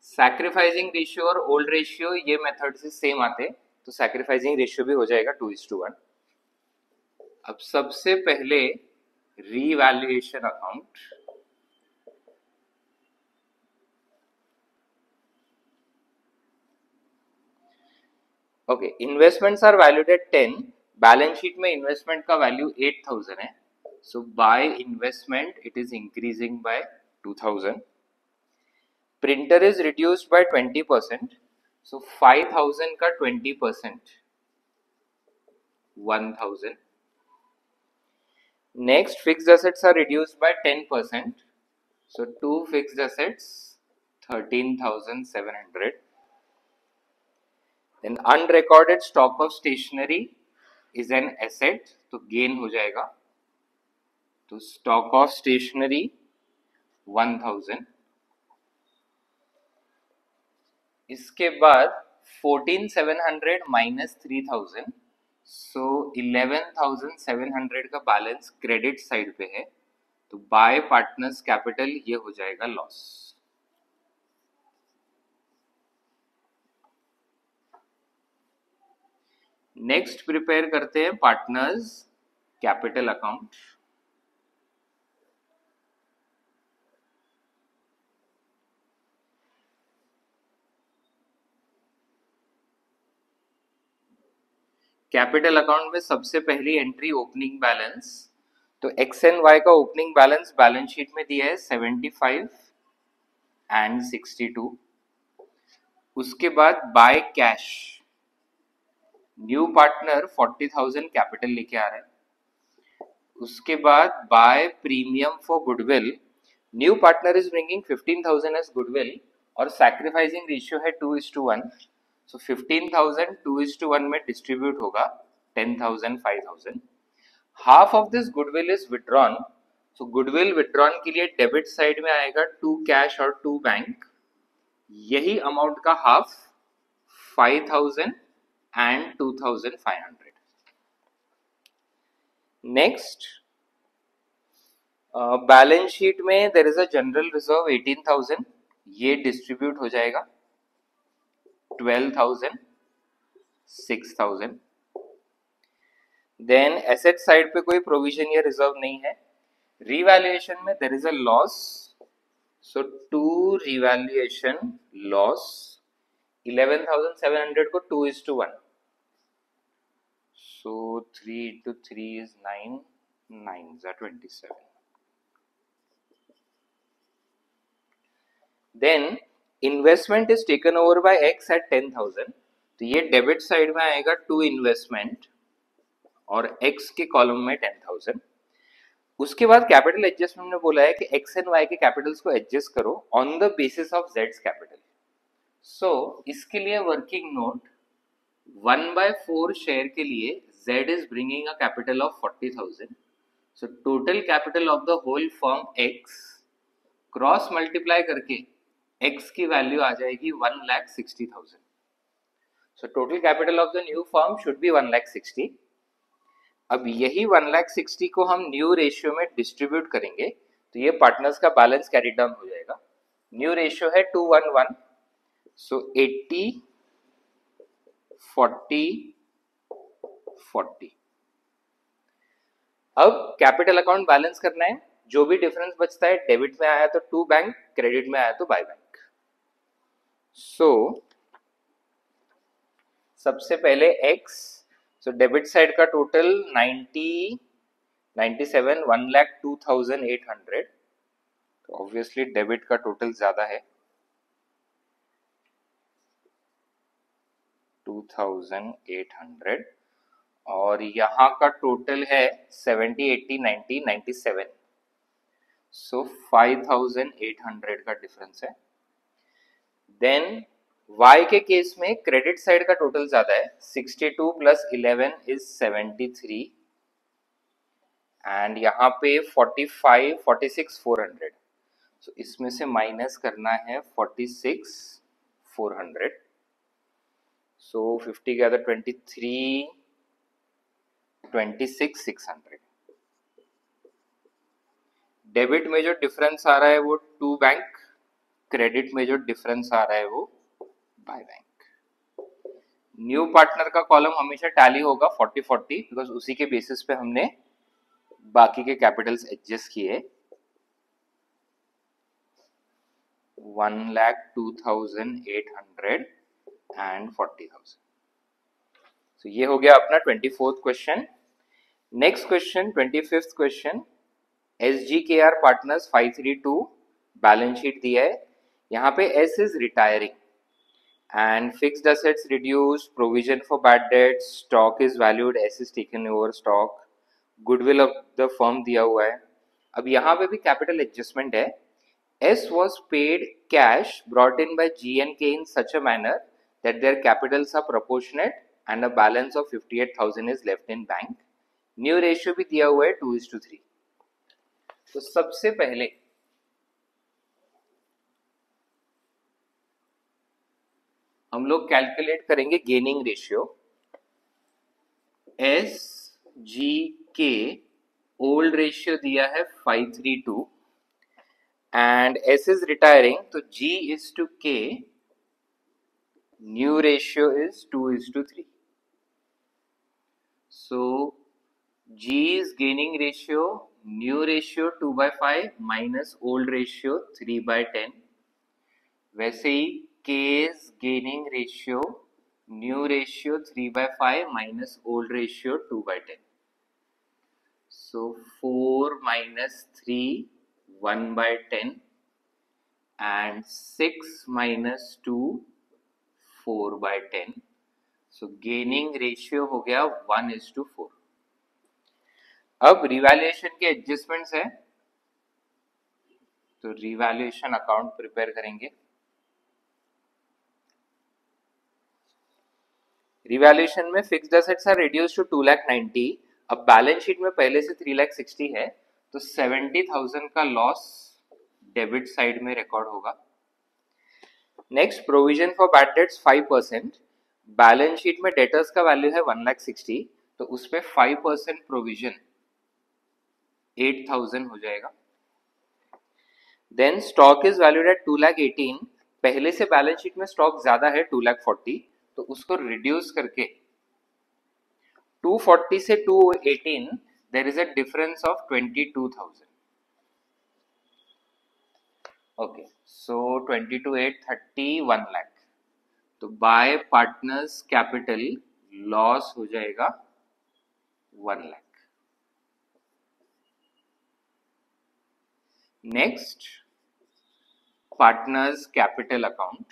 सैक्रिफाइसिंग रेशियो और ओल्ड रेशियो ये मेथड से सेम आते हैं, तो सैक्रिफाइसिंग रेशियो भी हो जाएगा 2:1. अब सबसे पहले revaluation account. Okay, investments are valued at 10. Balance sheet में इन्वेस्टमेंट का वैल्यू 8,000 है. So by investment it is increasing by 2,000. Printer is reduced by 20%. So 5,000 का 20% 1,000. Next, fixed assets are reduced by 10%. So 2 fixed assets 13,700. Then unrecorded stock of stationery is an asset, तो gain हो जाएगा. तो stock of stationery 1,000. इसके बाद 14,700 minus 3,000. सो 11,700 का balance credit side पे है. तो बाय पार्टनर्स कैपिटल ये हो जाएगा लॉस. नेक्स्ट प्रिपेयर करते हैं partners capital account. Capital account में सबसे पहली एंट्री ओपनिंग बैलेंस. तो एक्स एंड वाई का ओपनिंग बैलेंस बैलेंस शीट में दिया है 75 एंड 62. उसके बाद by cash new partner 40,000 capital लेके आ रहा है. उसके बाद by premium for goodwill new partner is bringing 15,000 as goodwill और सैक्रिफाइसिंग रेशियो है 2:1. सो 15,000 2:1 में डिस्ट्रीब्यूट होगा 10,000 5,000. Half of this goodwill is withdrawn. So goodwill withdrawn के लिए डेबिट साइड में आएगा 2 कैश और 2 बैंक. यही अमाउंट का half 5,000 and 2,500. Next balance sheet में there is a general reserve 18,000. ये डिस्ट्रीब्यूट हो जाएगा 12,000 6,000. देन एसेट साइड पे कोई प्रोविजन या रिजर्व नहीं है. रिवैल्यूएशन में there is a loss. So to revaluation loss 11,700 को 2:1. So 3 into 3 is 9, 9s are 27. Then investment is taken over by X at 10,000. तो ये डेबिट साइड में आएगा टू इन्वेस्टमेंट और X के कॉलम में 10,000. उसके बाद कैपिटल एडजस्टमेंट में बोला है कि X एंड Y के कैपिटल्स को एडजस्ट करो on the basis of Z's capital. So इसके लिए वर्किंग नोट 1/4 शेयर के लिए Z is bringing a capital of 40,000. So total capital of the whole firm X cross multiply करके X की value आ जाएगी 1,60,000. So total capital of the new firm should be 1,60,000. अब यही 1,60,000 को हम न्यू रेशियो में डिस्ट्रीब्यूट करेंगे तो ये पार्टनर्स का बैलेंस कैरी डाउन हो जाएगा. न्यू रेशियो है 2:1. सो 80 40 40. अब कैपिटल अकाउंट बैलेंस करना है. जो भी डिफरेंस बचता है डेबिट में आया तो टू बैंक, क्रेडिट में आया तो बाय बैंक. सो सबसे पहले X. सो डेबिट साइड का टोटल 97 1,02,800. तो ऑब्वियसली डेबिट का टोटल ज्यादा है. 2800 और यहाँ का टोटल है 70, 80, 90, 97, सो 5800 का डिफरेंस है। देन y के केस में क्रेडिट साइड का टोटल ज्यादा है, 62 प्लस 11 इज 73 एंड यहाँ पे 45, 46, 400, so इसमें से माइनस करना है 46, 400, so 50 के अदर 23, 26, 600। डेबिट में जो डिफरेंस आ रहा है वो टू बैंक, क्रेडिट में जो डिफरेंस आ रहा है वो बाय बैंक। न्यू पार्टनर का कॉलम हमेशा टैली होगा 40-40 बिकॉज उसी के बेसिस पे हमने बाकी के कैपिटल्स एडजस्ट किए। 1,02,800 एंड 40,000। तो ये हो गया अपना 24th question. Next question 25th question, SGKR partners 532 balance sheet दिया है, यहाँ पे S is retiring and fixed assets reduced, provision for bad debts, stock is valued, S is taken over stock, goodwill of the firm दिया हुआ है। अब यहाँ पे भी कैपिटल एडजस्टमेंट है। S was paid cash brought in by G&K in such a manner that their capitals are proportionate and a balance of 58,000 is left in bank. New ratio भी दिया हुआ है 2:3। तो सबसे पहले हम लोग कैलकुलेट करेंगे gaining ratio. SGK old ratio दिया है 532 एंड S इज रिटायरिंग, तो G is to K, new ratio is 2:3। So G is gaining ratio, new ratio 2/5 minus old ratio 3/10। वैसे ही K is gaining ratio, new ratio 3/5 minus old ratio 2/10। So 4 minus 3 1/10 and 6 minus 2 4/10। So gaining ratio हो गया 1:4। अब revaluation के adjustments है, तो revaluation account prepare करेंगे। Revaluation में fixed assets are reduced to 2,90,000। अब बैलेंस शीट में पहले से 3,60,000 है, तो 70,000 का लॉस डेबिट साइड में रिकॉर्ड होगा। Next provision for bad debts 5%। Balance sheet में डेटर्स का वैल्यू है 1,60,000, तो उसपे 5% प्रोविजन 8,000 हो जाएगा। Then stock is valued at 2,18,000। पहले से बैलेंस शीट में स्टॉक ज्यादा है 2,40,000, तो उसको रिड्यूस करके 240 से 218 there is a difference of 22,000। Okay, so 22,830 1 lakh. तो बाय पार्टनर्स कैपिटल लॉस हो जाएगा 1 lakh. Next partners capital account.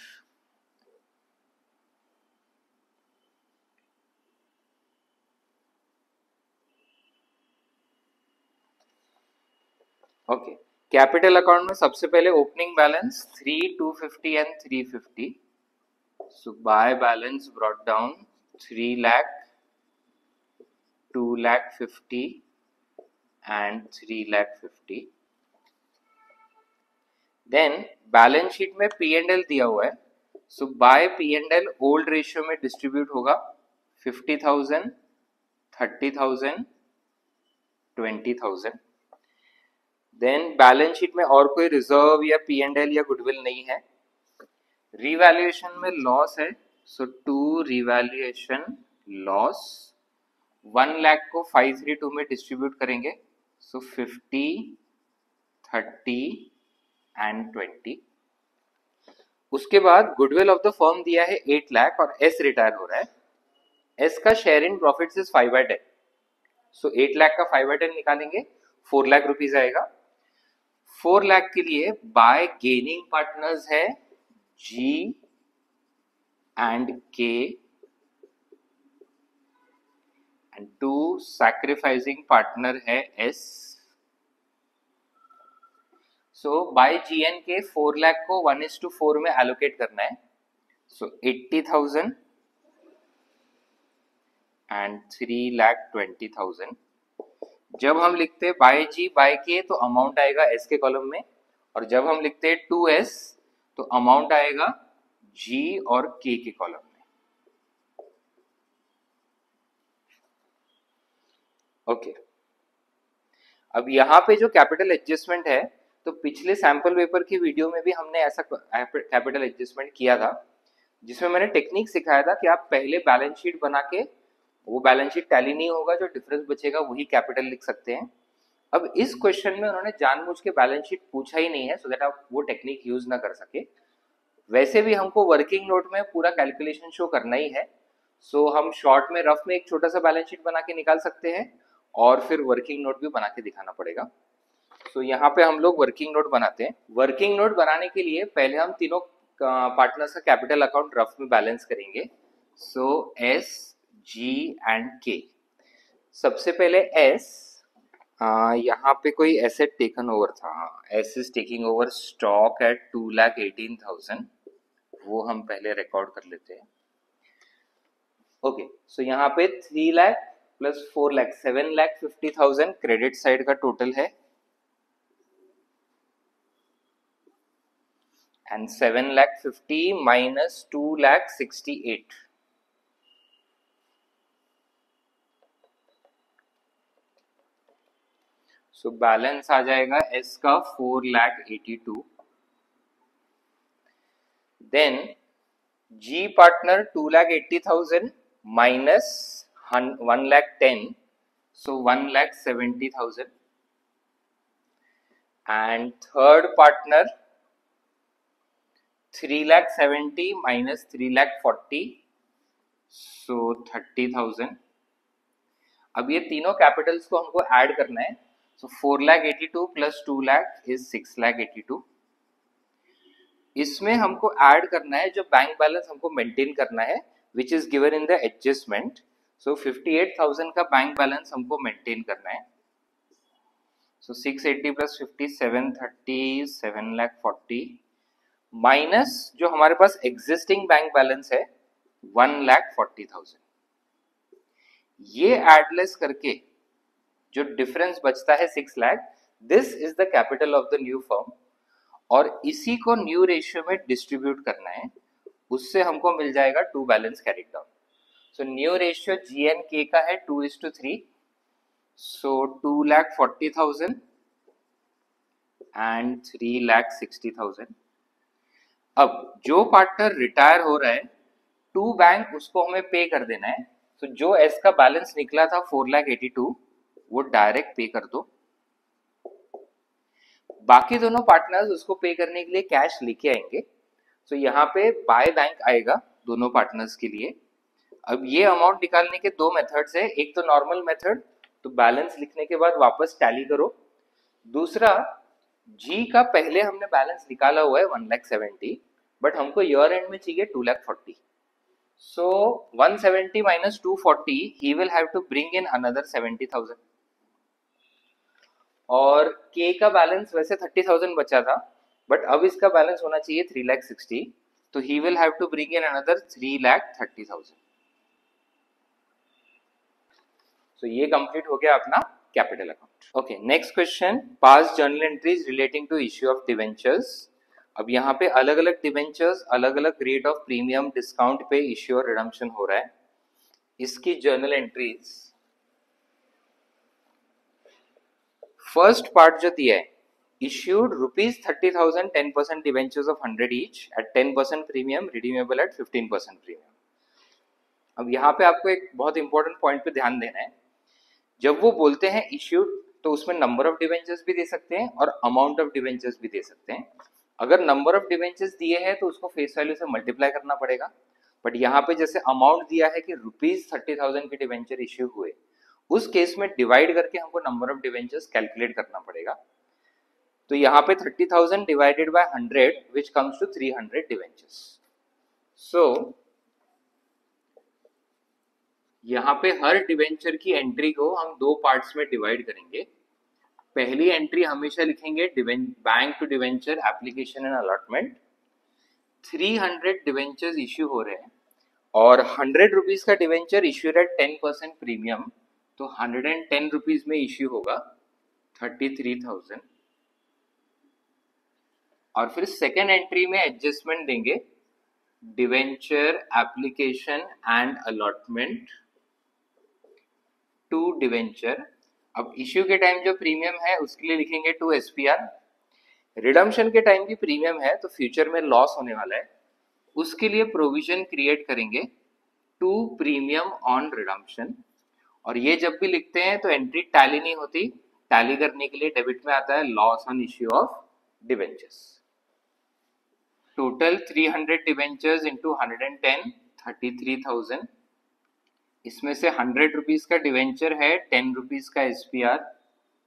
Okay, capital account में सबसे पहले opening balance 3, 250 and 350। So by balance brought down 3 lakh, 2,50,000 and 3,50,000। Then balance sheet में P&L दिया हुआ है, so by P&L old ratio में डिस्ट्रीब्यूट होगा 50,000, 30,000, 20,000। देन बैलेंस शीट में और कोई रिजर्व या P&L या गुडविल नहीं है। रिवैल्यूएशन में लॉस है, सो टू रिवैल्यूएशन लॉस 1 लाख को 532 में डिस्ट्रीब्यूट करेंगे, सो 50, 30 एंड 20। उसके बाद गुडविल ऑफ द फर्म दिया है 8 लाख और S रिटायर हो रहा है। S का शेयर इन प्रॉफिट्स इज 5/10, सो 8 लाख का 5/10 निकालेंगे, 4 लाख रुपीज आएगा। 4 लाख के लिए बाय गेनिंग पार्टनर्स है G and K, and 2 sacrificing partner है S। सो बाय GNK 4 लाख को 1:4 में एलोकेट करना है। सो 80,000 एंड 3,20,000। जब हम लिखते हैं बाय G बाय K तो अमाउंट आएगा S के कॉलम में, और जब हम लिखते हैं 2S तो अमाउंट आएगा G और K के कॉलम में। ओके, अब यहाँ पे जो कैपिटल एडजस्टमेंट है, तो पिछले सैंपल पेपर की वीडियो में भी हमने ऐसा कैपिटल एडजस्टमेंट किया था, जिसमें मैंने टेक्निक सिखाया था कि आप पहले बैलेंस शीट बना के, वो बैलेंस शीट टैली नहीं होगा, जो डिफरेंस बचेगा वही कैपिटल लिख सकते हैं। अब इस क्वेश्चन में उन्होंने जानबूझ के बैलेंस शीट पूछा ही नहीं है, सो दैट आप वो टेक्निक यूज ना कर सके। वैसे भी हमको वर्किंग नोट में पूरा कैलकुलेशन शो करना ही है, सो हम शॉर्ट में रफ में एक छोटा सा बैलेंस शीट बना के निकाल सकते हैं, और फिर वर्किंग नोट भी बना के दिखाना पड़ेगा। सो यहाँ पे हम लोग वर्किंग नोट बनाते हैं। वर्किंग नोट बनाने के लिए पहले हम तीनों पार्टनर्स का कैपिटल अकाउंट रफ में बैलेंस करेंगे। सो S, G एंड K। सबसे पहले S, यहाँ पे कोई एसेट टेकन ओवर था, S is taking over stock at 2,18,000, वो हम पहले रिकॉर्ड कर लेते हैं। ओके, सो यहाँ पे 3 lakh plus 4 lakh 7,50,000 credit side का टोटल है, एंड 7,50,000 माइनस 2,68,000, सो बैलेंस आ जाएगा S का 4,82,000। Then G partner 2,80,000 minus 1,10,000, so 1,70,000, and third partner 3,70,000 minus 3,40,000, so 30,000। अब ये तीनों कैपिटल्स को हमको ऐड करना है, so 4,82,000 प्लस 2 लाख इज 6,82,000। इसमें हमको ऐड करना है जो बैंक बैलेंस हमको मेंटेन करना है, which is given in the adjustment. So 58,000 का बैंक बैलेंस हमको मेंटेन करना है। सो 680 प्लस 50 730 7,40,000 माइनस जो हमारे पास एग्जिस्टिंग बैंक बैलेंस है 1,40,000। ये एडलेस करके जो डिफरेंस बचता है 6 lakh, this is the capital of the new firm, और इसी को न्यू रेशियो में डिस्ट्रीब्यूट करना है। उससे हमको मिल जाएगा 2 balance carried down. So new ratio GNK का है 2:3, सो 2,40,000 एंड 3,60,000। अब जो पार्टनर रिटायर हो रहा है, 2 बैंक उसको हमें पे कर देना है। तो जो S का बैलेंस निकला था 4,82,000, वो डायरेक्ट पे कर दो। बाकी दोनों पार्टनर्स उसको पे करने के लिए कैश लेके आएंगे। तो यहाँ पे बाय बैंक आएगा दोनों पार्टनर्स के लिए। अब ये अमाउंट निकालने के 2 मेथड्स है, एक तो नॉर्मल मेथड, तो बैलेंस लिखने के बाद वापस टैली करो। दूसरा, G का पहले हमने बैलेंस निकाला हुआ है 1,70,000, बट हमको ईयर एंड में चाहिए 2,40,000। So 170 minus 240, he will have to bring in another 70,000। और K का बैलेंस वैसे 30,000 बचा था, बट अब इसका बैलेंस होना चाहिए 3,60,000, तो he will have to bring in another 3,30,000। So ये कंप्लीट हो गया अपना capital account. Okay, next question, pass journal entries relating to issue of debentures. अब यहाँ पे अलग अलग डिवेंचर्स अलग अलग रेट ऑफ प्रीमियम डिस्काउंट पे इश्यू और रिडम्पशन हो रहा है। इसकी जर्नल एंट्रीज, फर्स्ट पार्ट जो दिया है, issued ₹30,000 10% debentures of 100 each at 10% premium, redeemable at 15% premium। अब यहाँ पे आपको एक बहुत इंपॉर्टेंट पॉइंट पे ध्यान देना है। जब वो बोलते हैं इश्यूड, तो उसमें नंबर ऑफ डिवेंचर्स भी दे सकते हैं और अमाउंट ऑफ डिवेंचर्स भी दे सकते हैं। अगर नंबर ऑफ डिवेंचर्स दिए हैं तो उसको फेस वैल्यू से मल्टीप्लाई करना पड़ेगा, बट यहाँ पे जैसे अमाउंट दिया है कि ₹30,000 के डिवेंचर इश्यू हुए, उस केस में डिवाइड करके हमको नंबर ऑफ डिवेंचर्स कैलकुलेट करना पड़ेगा। तो यहाँ पे 30,000 divided by 100 which comes to 300 debentures. So यहाँ पे हर डिवेंचर की एंट्री को हम दो पार्ट्स में डिवाइड करेंगे। पहली एंट्री हमेशा लिखेंगे bank to debenture application and allotment. 300 debentures issue हो रहे हैं और 100 रुपीज का डिवेंचर इश्यूड एट 10% प्रीमियम, तो 110 रुपीज में इश्यू होगा 33,000। और फिर सेकेंड एंट्री में एडजस्टमेंट देंगे, debenture application and allotment to debenture. अब इश्यू के टाइम जो प्रीमियम है उसके लिए लिखेंगे 2 SPR। रिडम्पशन के टाइम भी प्रीमियम है तो फ्यूचर में लॉस होने वाला है, उसके लिए प्रोविजन क्रिएट करेंगे 2 प्रीमियम ऑन रिडम्पशन। और ये जब भी लिखते हैं तो एंट्री टैली नहीं होती, टैली करने के लिए डेबिट में आता है loss on issue of debentures. Total 300 debentures into 110, 33,000। इसमें से 100 रुपीज का डिवेंचर है, 10 रुपीज का SPR,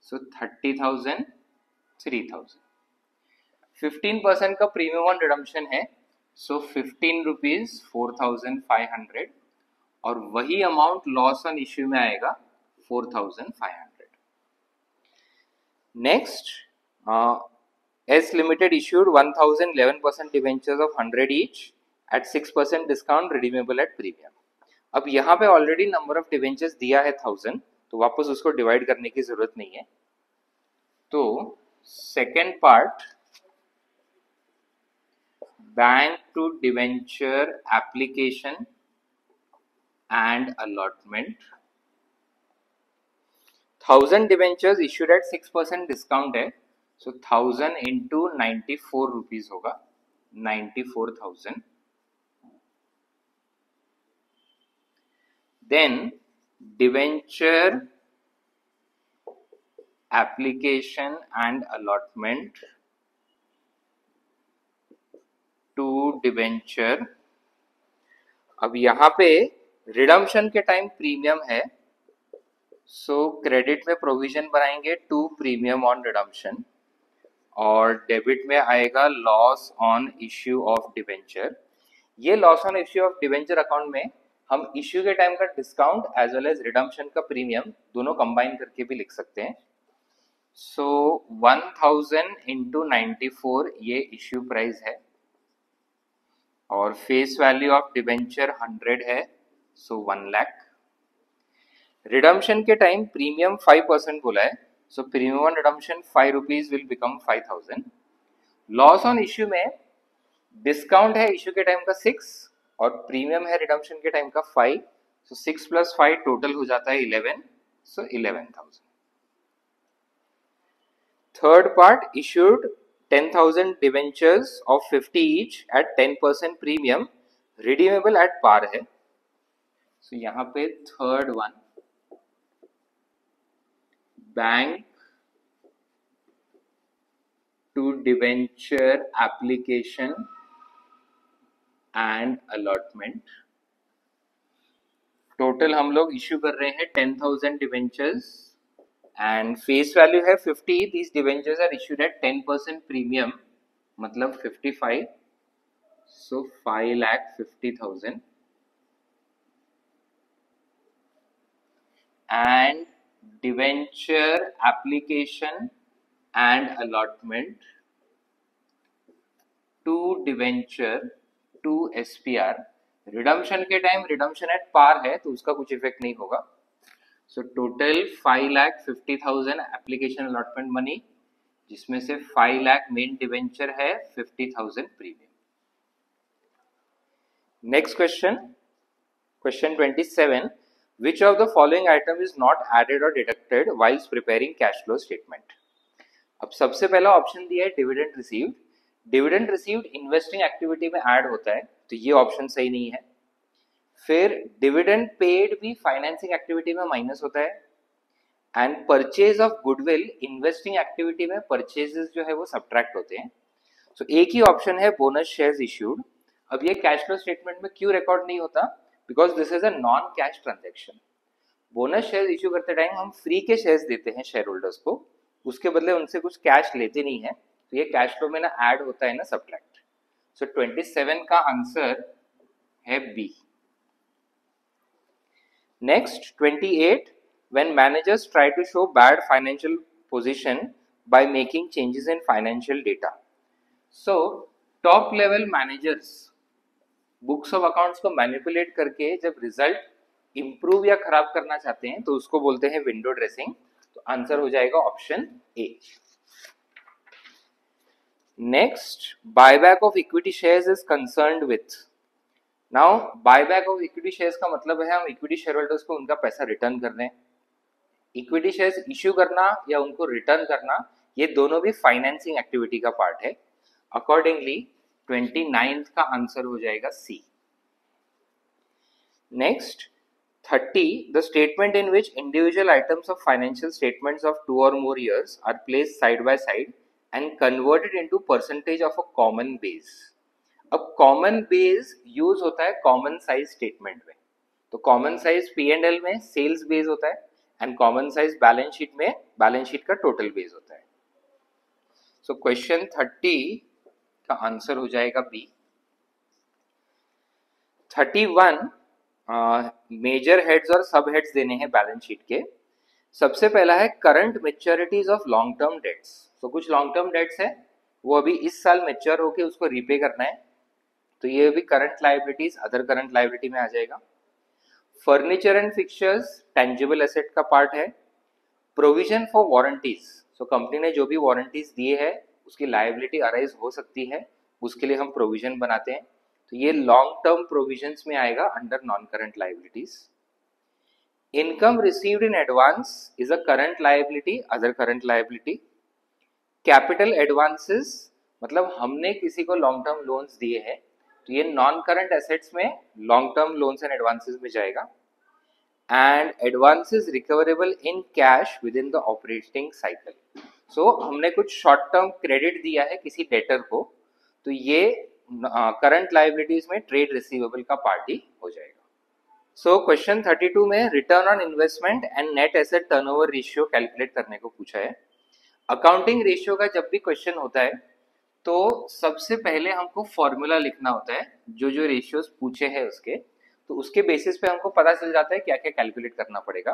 सो 30,000, 3,000। 15% का प्रीमियम ऑन रिडम्पशन है, सो 15 रुपीज 4,500। और वही अमाउंट लॉस ऑन इश्यू में आएगा 4,500। Next, S Limited issued 1,011% debentures of 100 each at 6% discount redeemable at premium। अब यहाँ पे ऑलरेडी नंबर ऑफ डिवेंचर्स दिया है 1000, तो वापस उसको डिवाइड करने की जरूरत नहीं है। तो second part, bank to debenture application and allotment. 1000 debentures issued at 6% discount है, सो 1000 इंटू 94 रुपीज होगा, 94,000। Then debenture application and allotment to debenture। अब यहाँ पे रिडम्पशन के टाइम प्रीमियम है, सो क्रेडिट में प्रोविजन बनाएंगे 2 प्रीमियम ऑन रिडम्पशन, और डेबिट में आएगा loss on issue of debenture. ये loss on issue of debenture account में हम इश्यू के टाइम का discount as well as redemption का प्रीमियम दोनों कंबाइन करके भी लिख सकते हैं। सो 1000 इंटू 94 ये इश्यू प्राइस है, और फेस वैल्यू ऑफ डिवेंचर 100 है, सो 1 लाख। रिडम्पशन के टाइम प्रीमियम 5% बोला है, सो premium on redemption 5 rupees will become 5,000। Loss on issue में डिस्काउंट है इश्यू के टाइम का 6 और प्रीमियम है रिडम्पशन के टाइम का 5, सो 6 + 5 टोटल हो जाता है 11, so 11,000। Third part, issued 10,000 debentures of 50 each at 10% premium, redeemable at par है। सो यहाँ पे third one, bank to debenture application and allotment. Total हम लोग इश्यू कर रहे हैं 10,000 डिवेंचर्स एंड फेस वैल्यू है 50। These debentures are issued at 10% premium, मतलब 55, so 5,50,000। And debenture application and allotment to debenture to SPR। Redemption के time redemption at par है तो उसका कुछ इफेक्ट नहीं होगा। So total 5,50,000 application allotment money, जिसमें से 5 लाख मेन डिवेंचर है, 50,000 premium. Next question, question 27, which of the following item is not added or deducted whilst preparing cash flow statement। अब सबसे पहला ऑप्शन दिया है dividend received. Dividend received investing activity में add होता है, तो ये ऑप्शन सही नहीं है। फिर डिविडेंड पेड भी फाइनेंसिंग एक्टिविटी में माइनस होता है, and purchase of goodwill investing activity में परचेजेस जो है वो सब्ट्रैक्ट होते हैं। सो एक ही ऑप्शन है बोनस शेयर्स इश्यूड। अब ये कैश फ्लो स्टेटमेंट में क्यों रिकॉर्ड नहीं होता, because this is a non cash transaction. Bonus share issue करते टाइम हम फ्री के शेयर्स देते हैं शेयर होल्डर्स को, उसके बदले उनसे कुछ कैश लेते नहीं है, तो ये कैश फ्लो में ना ऐड होता है ना सब्ट्रैक्ट। सो 27 का आंसर है B. Next, 28, when managers try to show bad financial position by making changes in financial data. So top level managers books of accounts को मैनिपुलेट करके जब रिजल्ट इंप्रूव या खराब करना चाहते हैं तो उसको बोलते हैं विंडो ड्रेसिंग. तो आंसर हो जाएगा option A. Next, buyback of equity shares is concerned with. Now buyback of equity shares का मतलब है हम इक्विटी शेयर होल्डर्स को उनका पैसा रिटर्न कर दें. इक्विटी शेयर्स इश्यू करना या उनको रिटर्न करना, ये दोनों भी फाइनेंसिंग एक्टिविटी का पार्ट है. अकॉर्डिंगली 29th का आंसर हो जाएगा C. Next, 30, the statement in which individual items of financial statements of 2 or more years are placed side by side and converted into percentage of a common base. अब common base use होता है common size statement में. तो common size P&L में sales base होता है and common size balance sheet में balance sheet का टोटल बेस होता है. सो क्वेश्चन 30 का आंसर हो जाएगा बी. 31, मेजर हेड्स और सब हेड्स देने हैं बैलेंस शीट के. सबसे पहला है current मैच्योरिटीज of long term debts. तो कुछ लॉन्ग टर्म डेट्स है वो अभी इस साल मैच्योर होके उसको रीपे करना है, तो ये भी current liabilities other current liability में आ जाएगा. Furniture and fixtures tangible asset का पार्ट है. Provision for warranties, so company ने जो भी वारंटीज दिए है उसकी लायबिलिटी अराइज हो सकती है, उसके लिए हम प्रोविजन बनाते हैं. तो ये लॉन्ग टर्म प्रोविजंस में आएगा under non current liabilities. Income received in advance is a current liability other current liability. Capital advances मतलब हमने किसी को लॉन्ग टर्म लोन्स दिए हैं, तो ये नॉन करंट एसेट्स में long term loans and advances में जाएगा. And advances recoverable in cash within the operating cycle. So हमने कुछ शॉर्ट टर्म क्रेडिट दिया है किसी डेटर को, तो ये करंट लायबिलिटीज में ट्रेड रिसीवेबल का पार्ट ही हो जाएगा. सो क्वेश्चन 32 में return on investment and net asset turnover ratio calculate करने को पूछा है. अकाउंटिंग रेशियो का जब भी क्वेश्चन होता है तो सबसे पहले हमको फॉर्मूला लिखना होता है जो जो रेशियोज पूछे हैं उसके, तो उसके बेसिस पे हमको पता चल जाता है क्या क्या कैलकुलेट करना पड़ेगा.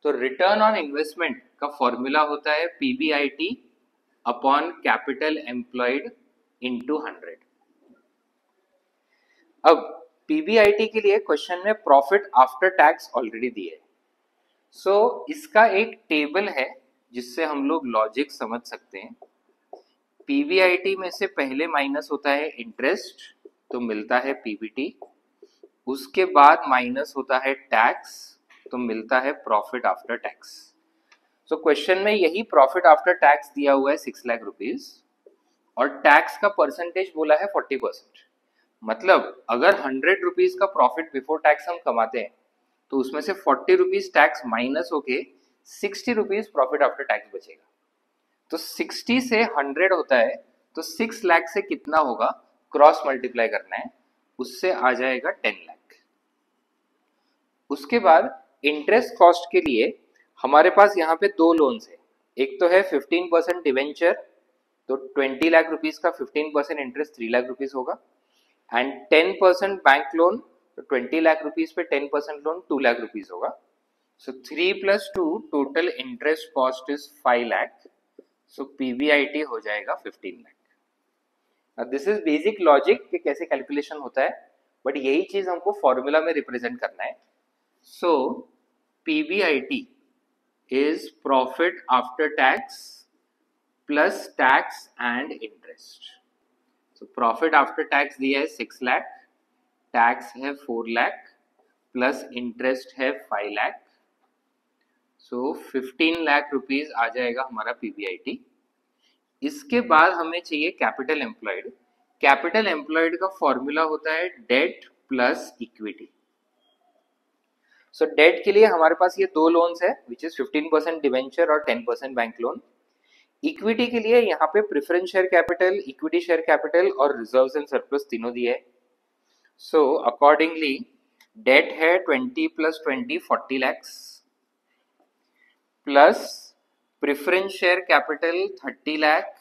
तो रिटर्न ऑन इन्वेस्टमेंट का फॉर्मूला होता है PBIT upon capital employed into 100. अब PBIT के लिए क्वेश्चन में प्रॉफिट आफ्टर टैक्स ऑलरेडी दिए है. सो इसका एक टेबल है जिससे हम लोग लॉजिक समझ सकते हैं. PBIT में से पहले माइनस होता है इंटरेस्ट, तो मिलता है PBT. उसके बाद माइनस होता है टैक्स, तो मिलता है profit after tax. So question में यही प्रॉफिट आफ्टर टैक्स दिया हुआ है 6 लाख रुपीज और टैक्स का परसेंटेज बोला है 40%. मतलब अगर 100 रुपीज का प्रॉफिट बिफोर टैक्स हम कमाते हैं तो उसमें से 40 रुपीज टैक्स माइनस होके 60 रुपीज प्रॉफिट आफ्टर टैक्स बचेगा. तो 60 से 100 होता है, तो 6 लाख से कितना होगा क्रॉस मल्टीप्लाई करना है, उससे आ जाएगा 10 लाख. उसके बाद इंटरेस्ट कॉस्ट के लिए हमारे पास यहाँ पे दो लोन्स है. एक तो है 15% डिवेंचर, तो 20 लाख रुपीज का 15% इंटरेस्ट 3 लाख रुपीज होगा. एंड 10% बैंक लोन, तो 20 लाख रुपीज पे 10% लोन 2 लाख रुपीज होगा. सो 3 + 2 total interest cost is 5 lakh. So PBIT हो जाएगा 15 lakh. This is basic logic कि कैसे कैलकुलेशन होता है, बट यही चीज हमको फॉर्मूला में रिप्रेजेंट करना है. सो PBIT is profit after tax plus tax and interest. So profit after tax दिया है 6 लाख, टैक्स है 4 लाख प्लस इंटरेस्ट है 5 लाख. सो 15 लाख रुपीज आ जाएगा हमारा PBIT. इसके बाद हमें चाहिए कैपिटल एम्प्लॉयड. कैपिटल एम्प्लॉयड का फॉर्मूला होता है डेट प्लस इक्विटी. सो डेट के लिए हमारे पास ये दो लोन्स है विच इज 15% डिवेंचर और 10% बैंक लोन. इक्विटी के लिए यहाँ पे preference share capital, equity share capital और रिजर्व्स एंड सरप्लस तीनों दिए है. सो अकॉर्डिंगली डेट है 20 + 20 40 lakhs plus preference share capital 30 lakh,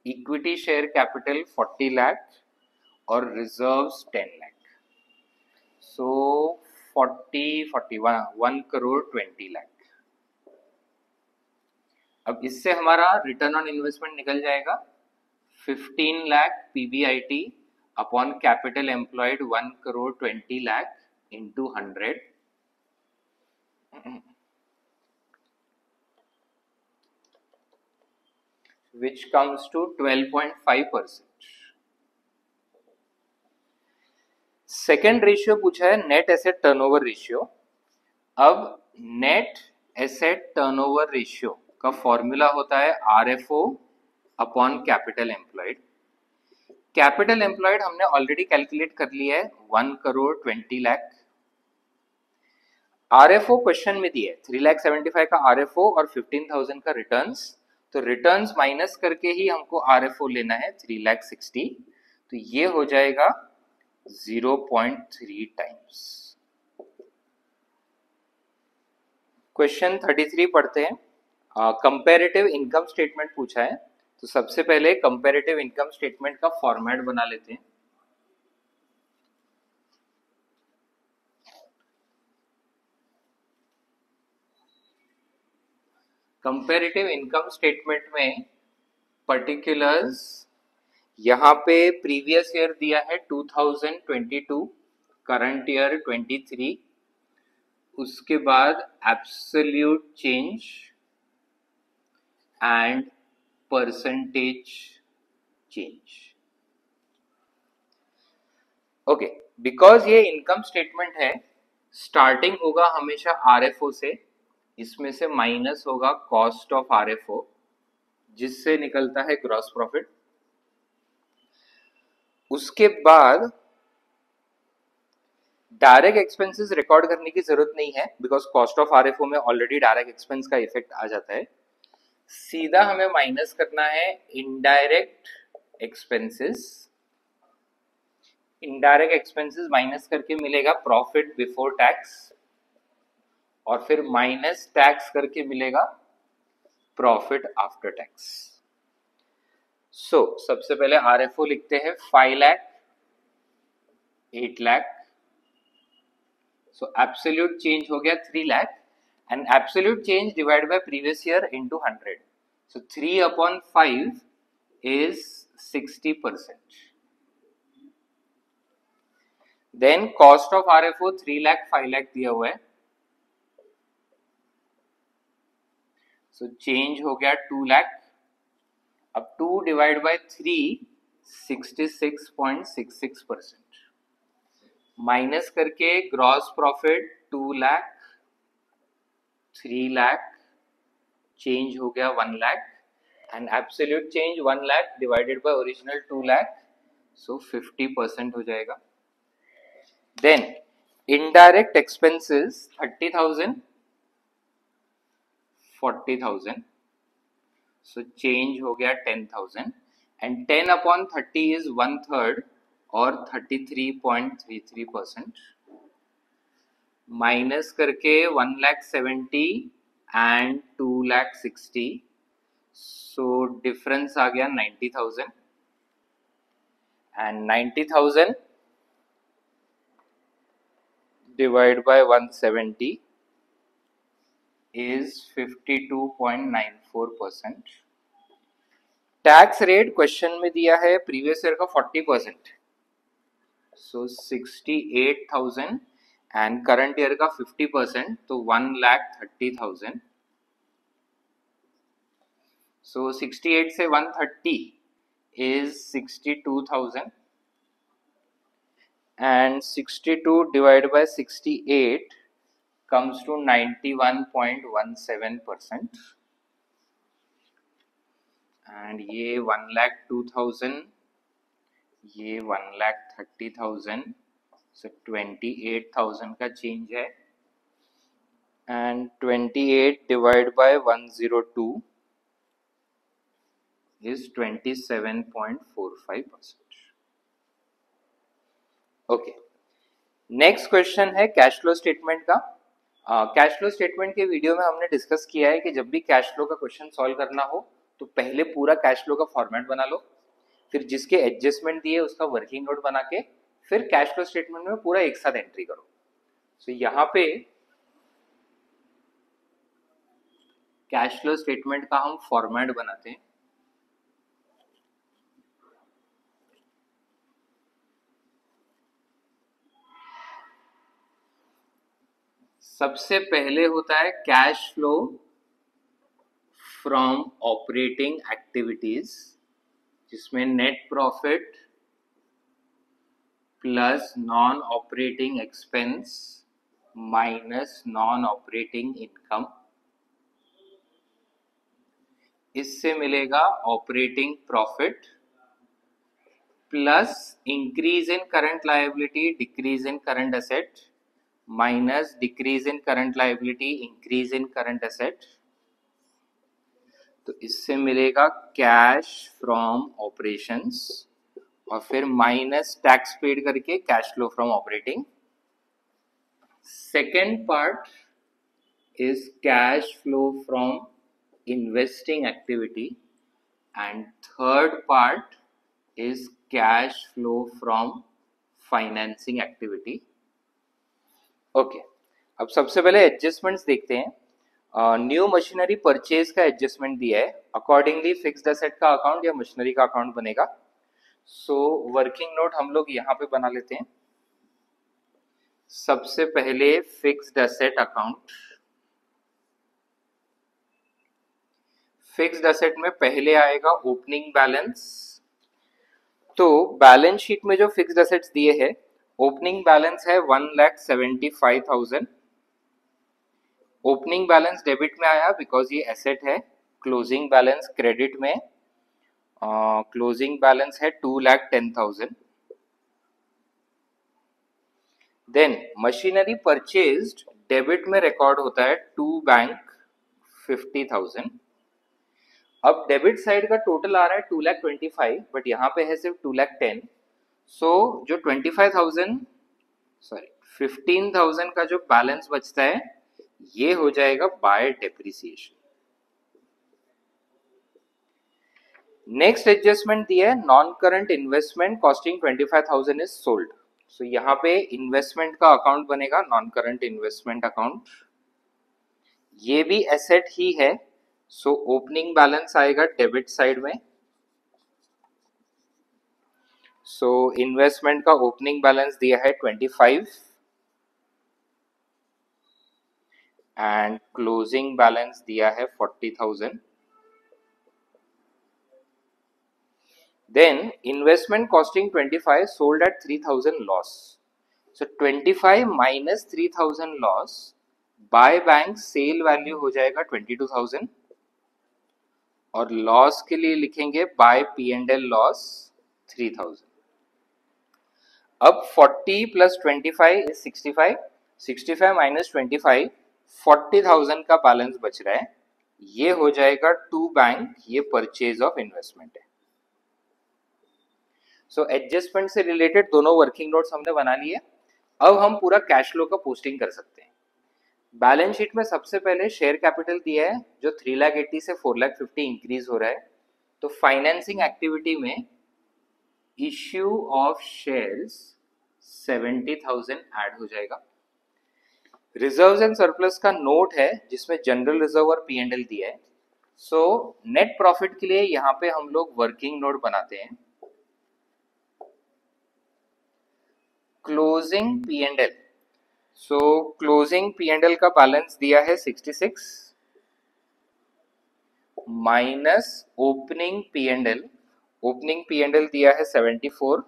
equity share capital 40 lakh और रिजर्व्स 10 लाख. सो 1 करोड़ 20 लाख। अब इससे हमारा रिटर्न ऑन इन्वेस्टमेंट निकल जाएगा 15 lakh PBIT upon capital employed 1 crore 20 lakh into 100, which comes to 12.5%. Second ratio पूछा है नेट एसेट टर्नओवर रेशियो। अब नेट एसेट टर्नओवर रेशियो का फॉर्मूला होता है RFO upon capital employed. Capital employed हमने ऑलरेडी कैलकुलेट कर लिया है 1 करोड़ 20 लाख। आरएफओ क्वेश्चन में दिया है 3,75,000 का आरएफओ और 15,000 का रिटर्न्स, तो रिटर्न्स माइनस करके ही हमको आरएफओ लेना है 3,60,000, तो ये हो जाएगा 0.3 टाइम्स। क्वेश्चन 33 पढ़ते हैं। कंपैरेटिव इनकम स्टेटमेंट पूछा है, तो सबसे पहले कंपैरेटिव इनकम स्टेटमेंट का फॉर्मेट बना लेते हैं। कंपैरेटिव इनकम स्टेटमेंट में पर्टिकुलर्स यहाँ पे प्रीवियस ईयर दिया है 2022, करंट ईयर 23, उसके बाद absolute change and percentage change. Okay, because ये इनकम स्टेटमेंट है, स्टार्टिंग होगा हमेशा आरएफओ से, इसमें से माइनस होगा कॉस्ट ऑफ आरएफओ, जिससे निकलता है ग्रॉस प्रॉफिट। उसके बाद डायरेक्ट एक्सपेंसेस रिकॉर्ड करने की जरूरत नहीं है, बिकॉज कॉस्ट ऑफ आरएफओ में ऑलरेडी डायरेक्ट एक्सपेंस का इफेक्ट आ जाता है। सीधा हमें माइनस करना है indirect expenses. Indirect expenses minus करके मिलेगा प्रॉफिट बिफोर टैक्स, और फिर माइनस टैक्स करके मिलेगा प्रॉफिट आफ्टर टैक्स। सो सबसे पहले आरएफओ लिखते हैं 5 lakh, 8 lakh, so absolute change हो गया 3 lakh, and absolute change divide by previous year into 100, so 3/5 is 60%। Then cost of RFO 3 lakh 5 lakh दिया हुआ है, सो चेंज हो गया 2 लाख। अब 2 डिवाइड बाय 3, 66.66%, माइनस करके gross profit 2 lakh, 3 lakh, change हो गया 1 lakh, and absolute change 1 lakh divided by original 2 lakh, so 50% हो जाएगा। Then indirect expenses 30,000, 40,000, so change हो गया 10,000, एंड 10/30 इज 1/3 और 33.33%, माइनस करके 1,70,000 एंड 2,60,000, सो डिफरेंस आ गया 90,000, and 90,000 divide by 170 is 52.94%. Tax rate question में दिया है प्रीवियस ईयर का 40%, सो 68,000, एंड करंट ईयर का 50%, तो 1,30,000, सो 68 से 130 is 62,000, and 62 divided by 68 comes to 91.17%, and ये 1,02,000, ये 1,30,000, so 28,000 का चेंज है, and 28 divided by 102 is 27.45%. Okay, next question है कैश फ्लो स्टेटमेंट का। कैश फ्लो स्टेटमेंट के वीडियो में हमने डिस्कस किया है कि जब भी कैश फ्लो का क्वेश्चन सॉल्व करना हो तो पहले पूरा कैश फ्लो का फॉर्मेट बना लो, फिर जिसके एडजस्टमेंट दिए उसका वर्किंग नोट बना के फिर कैश फ्लो स्टेटमेंट में पूरा एक साथ एंट्री करो। सो यहाँ पे कैश फ्लो स्टेटमेंट का हम फॉर्मेट बनाते हैं। सबसे पहले होता है cash flow from operating activities, जिसमें net profit plus non operating expense minus non operating income, इससे मिलेगा operating profit plus increase in current liability decrease in current asset minus decrease in current liability increase in current asset, तो इससे मिलेगा cash from operations और फिर minus tax paid करके cash flow from operating. Second part is cash flow from investing activity and third part is cash flow from financing activity. Okay, अब सबसे पहले adjustments देखते हैं। न्यू मशीनरी परचेज का adjustment दिया है, अकॉर्डिंगली फिक्स्ड एसेट का अकाउंट या मशीनरी का अकाउंट बनेगा। सो वर्किंग नोट हम लोग यहाँ पे बना लेते हैं। सबसे पहले fixed asset account. Fixed asset में पहले आएगा ओपनिंग बैलेंस। तो बैलेंस शीट में जो फिक्स्ड एसेट्स दिए हैं, ओपनिंग बैलेंस है 1,75,000। ओपनिंग बैलेंस डेबिट में आया बिकॉज ये एसेट है। क्लोजिंग बैलेंस क्रेडिट में, क्लोजिंग बैलेंस है 2,10,000। देन मशीनरी परचेज्ड डेबिट में रिकॉर्ड होता है टू बैंक 50,000। अब डेबिट साइड का टोटल आ रहा है 2,25,000, बट यहाँ पे है सिर्फ 2,10,000। सो जो 15,000 का जो बैलेंस बचता है ये हो जाएगा बाय डेप्रिसिएशन। नेक्स्ट एडजस्टमेंट दिया है, non current investment costing 25,000 is sold. So यहाँ पे इन्वेस्टमेंट का अकाउंट बनेगा नॉन करंट इन्वेस्टमेंट अकाउंट। ये भी एसेट ही है, सो ओपनिंग बैलेंस आएगा डेबिट साइड में। सो इन्वेस्टमेंट का ओपनिंग बैलेंस दिया है 25 एंड क्लोजिंग बैलेंस दिया है 40,000। Then investment costing 25 sold at 3,000 loss. So 25 minus 3,000 loss by bank sale value हो जाएगा 22,000 और लॉस के लिए लिखेंगे बाय P&L लॉस 3,000। अब 40 प्लस 25 इज 65, 65 माइनस 25 40,000 का बैलेंस बच रहा है, ये हो जाएगा टू बैंक, ये परचेज ऑफ इन्वेस्टमेंट है। सो एडजस्टमेंट से रिलेटेड दोनों वर्किंग नोट्स हमने बना लिए। अब हम पूरा कैश फ्लो का पोस्टिंग कर सकते हैं। बैलेंस शीट में सबसे पहले शेयर कैपिटल दिया है जो 3,80,000 से 4,50,000 इंक्रीज हो रहा है। तो फाइनेंसिंग एक्टिविटी में इश्यू ऑफ शेयर्स 70,000 ऐड हो जाएगा। रिजर्व्स एंड सरप्लस का नोट है जिसमें जनरल रिजर्व और P&L दिया है। सो नेट प्रॉफिट के लिए यहाँ पे हम लोग वर्किंग नोट बनाते हैं। क्लोजिंग P&L, सो क्लोजिंग P&L का बैलेंस दिया है 66 minus opening P&L, opening P&L दिया है 74।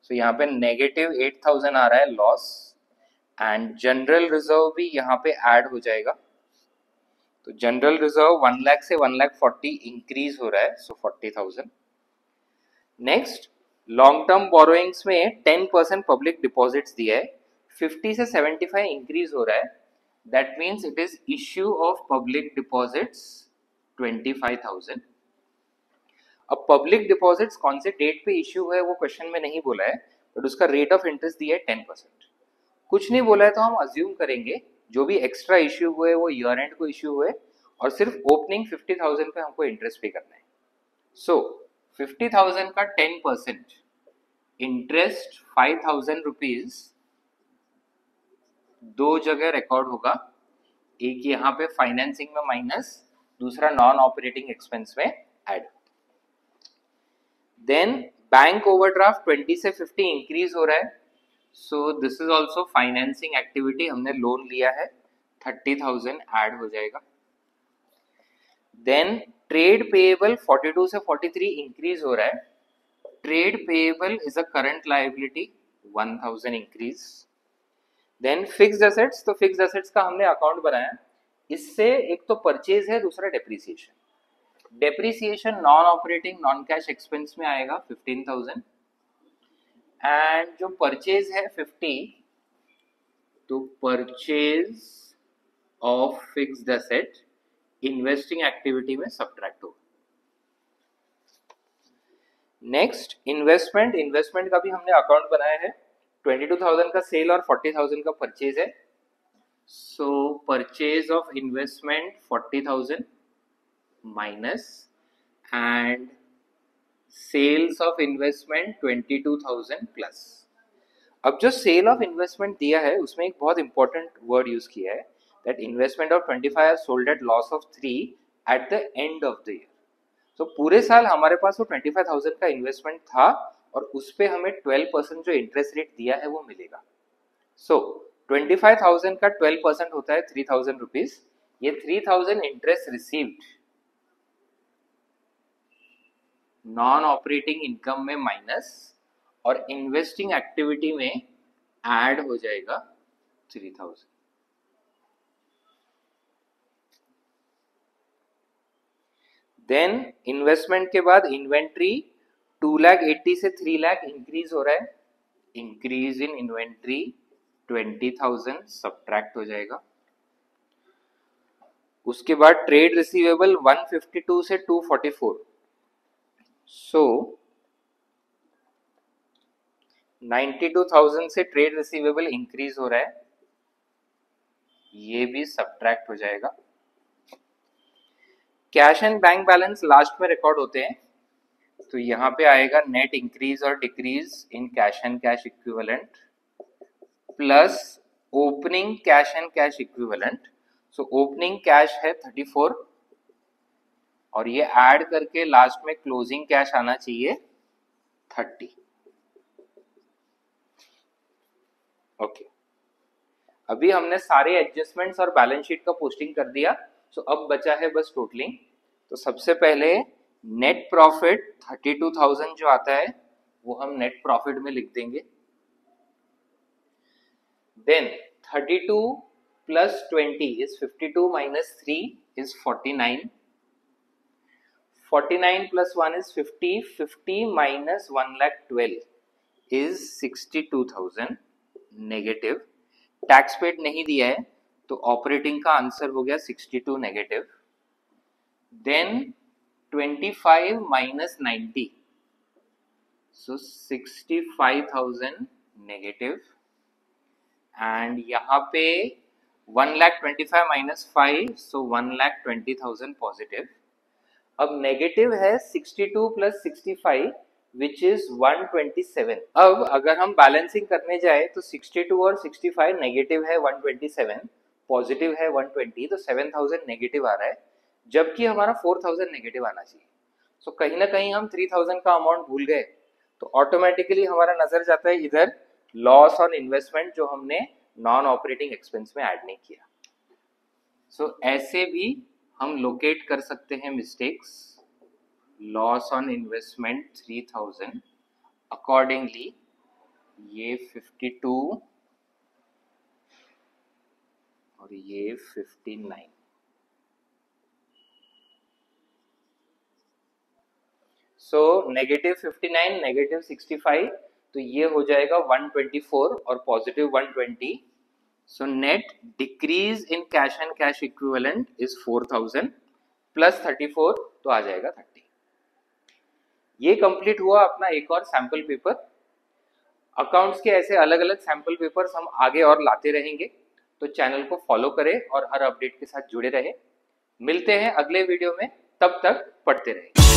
सो यहाँ पे नेगेटिव 8,000 आ रहा है लॉस एंड जनरल रिजर्व भी यहाँ पे ऐड हो जाएगा। तो जनरल रिजर्व 1 लाख से 1,40,000 इंक्रीज हो रहा है, सो 40,000। नेक्स्ट लॉन्ग टर्म बोरोइंग्स में 10% पब्लिक डिपॉजिट्स दिया है, 50 से 75 इंक्रीज हो रहा है, that means it is issue of public deposits 25,000। अब पब्लिक डिपॉजिट्स कौन से डेट पे इश्यू हुए वो क्वेश्चन में नहीं बोला है, बट उसका रेट ऑफ इंटरेस्ट दिया है 10%। कुछ नहीं बोला है तो हम अज्यूम करेंगे जो भी एक्स्ट्रा इश्यू हुए वो ईयर एंड को इश्यू हुए और सिर्फ ओपनिंग 50,000 पे हमको इंटरेस्ट पे करना है। सो 50,000 का 10% इंटरेस्ट 5,000 रुपीज दो जगह रिकॉर्ड होगा, एक यहाँ पे फाइनेंसिंग में माइनस, दूसरा नॉन ऑपरेटिंग एक्सपेंस में ऐड। देन बैंक ओवरड्राफ्ट 20 से 50 इंक्रीज हो रहा है, so this is also financing activity, हमने लोन लिया है, 30,000 ऐड हो जाएगा। देन ट्रेड पेएबल 42 से 43 इंक्रीज हो रहा है, trade payable is a current liability, 1000 increase. Then fixed assets, तो फिक्स्ड एसेट्स का हमने अकाउंट बनाया, इससे एक तो परचेज है, दूसरा depreciation. Depreciation non operating non cash expense में आएगा 15,000, एंड जो परचेज है 50, तो purchase of fixed asset investing activity में सब्ट्रैक्ट होगा। नेक्स्ट इन्वेस्टमेंट, इन्वेस्टमेंट का भी हमने अकाउंट बनाया है, 22,000 का सेल और 40,000 का परचेज है, so purchase of investment 40,000 minus and sales of investment 22,000 plus. अब जो सेल ऑफ इन्वेस्टमेंट दिया है उसमें एक बहुत इंपॉर्टेंट वर्ड यूज किया है, that investment of 25 sold at loss of 3 at the end of the year. तो पूरे साल हमारे पास वो 25,000 का इन्वेस्टमेंट था और उस पे हमें 12% जो इंटरेस्ट रेट दिया है वो मिलेगा। सो 25,000 का 12% होता है 3,000 रुपीज, ये 3,000 interest received non operating income में माइनस और इन्वेस्टिंग एक्टिविटी में ऐड हो जाएगा 3,000। देन इन्वेस्टमेंट के बाद इन्वेंट्री 2,80,000 से 3,00,000 इंक्रीज हो रहा है, इंक्रीज इन इन्वेंट्री 20,000 सब्ट्रैक्ट हो जाएगा। उसके बाद ट्रेड रिसीवेबल 152 से 244, सो 92,000 से ट्रेड रिसीवेबल इंक्रीज हो रहा है, ये भी सब्ट्रैक्ट हो जाएगा। Cash and bank balance last में रिकॉर्ड होते हैं, तो यहाँ पे आएगा नेट इंक्रीज और decrease in cash and cash equivalent plus opening cash and cash equivalent. So opening cash है 34 और ये ऐड करके लास्ट में क्लोजिंग कैश आना चाहिए 30। ओके, अभी हमने सारे एडजस्टमेंट्स और बैलेंस शीट का पोस्टिंग कर दिया, सो अब बचा है बस टोटलिंग। तो सबसे पहले नेट प्रॉफिट 32,000 जो आता है वो हम नेट प्रॉफिट में लिख देंगे। Then 32 plus 20 is 52 minus 3 is 49, 49 plus 1 is 50, 50 minus 1,12 is 62,000 negative. Tax paid नहीं दिया है तो ऑपरेटिंग का आंसर हो गया 62 negative. Then 25 minus 90, so 65,000 negative, and यहाँ पे 1,25,000 माइनस 5, सो 1,20,000 पॉजिटिव। अब नेगेटिव है 62 प्लस 65 विच इज 127। अब अगर हम बैलेंसिंग करने जाए तो 62 और 65 नेगेटिव है 127, पॉजिटिव है 120, तो 7,000 नेगेटिव आ रहा है, जबकि हमारा 4,000 नेगेटिव आना चाहिए। सो कहीं ना कहीं हम 3,000 का अमाउंट भूल गए, तो ऑटोमेटिकली हमारा नजर जाता है इधर लॉस ऑन इन्वेस्टमेंट जो हमने नॉन ऑपरेटिंग एक्सपेंस में ऐड नहीं किया। सो ऐसे भी हम लोकेट कर सकते हैं mistakes. Loss on investment 3,000, accordingly ये 52 और ये 59। सो नेगेटिव 59 नेगेटिव 65, तो ये हो जाएगा 124 और positive 120। So net decrease in cash and cash equivalent is 4,000 plus 34, तो आ जाएगा 30। ये कंप्लीट हुआ अपना एक और सैंपल पेपर। अकाउंट्स के ऐसे अलग अलग सैंपल पेपर्स हम आगे और लाते रहेंगे, तो चैनल को फॉलो करें और हर अपडेट के साथ जुड़े रहें। मिलते हैं अगले वीडियो में, तब तक पढ़ते रहें।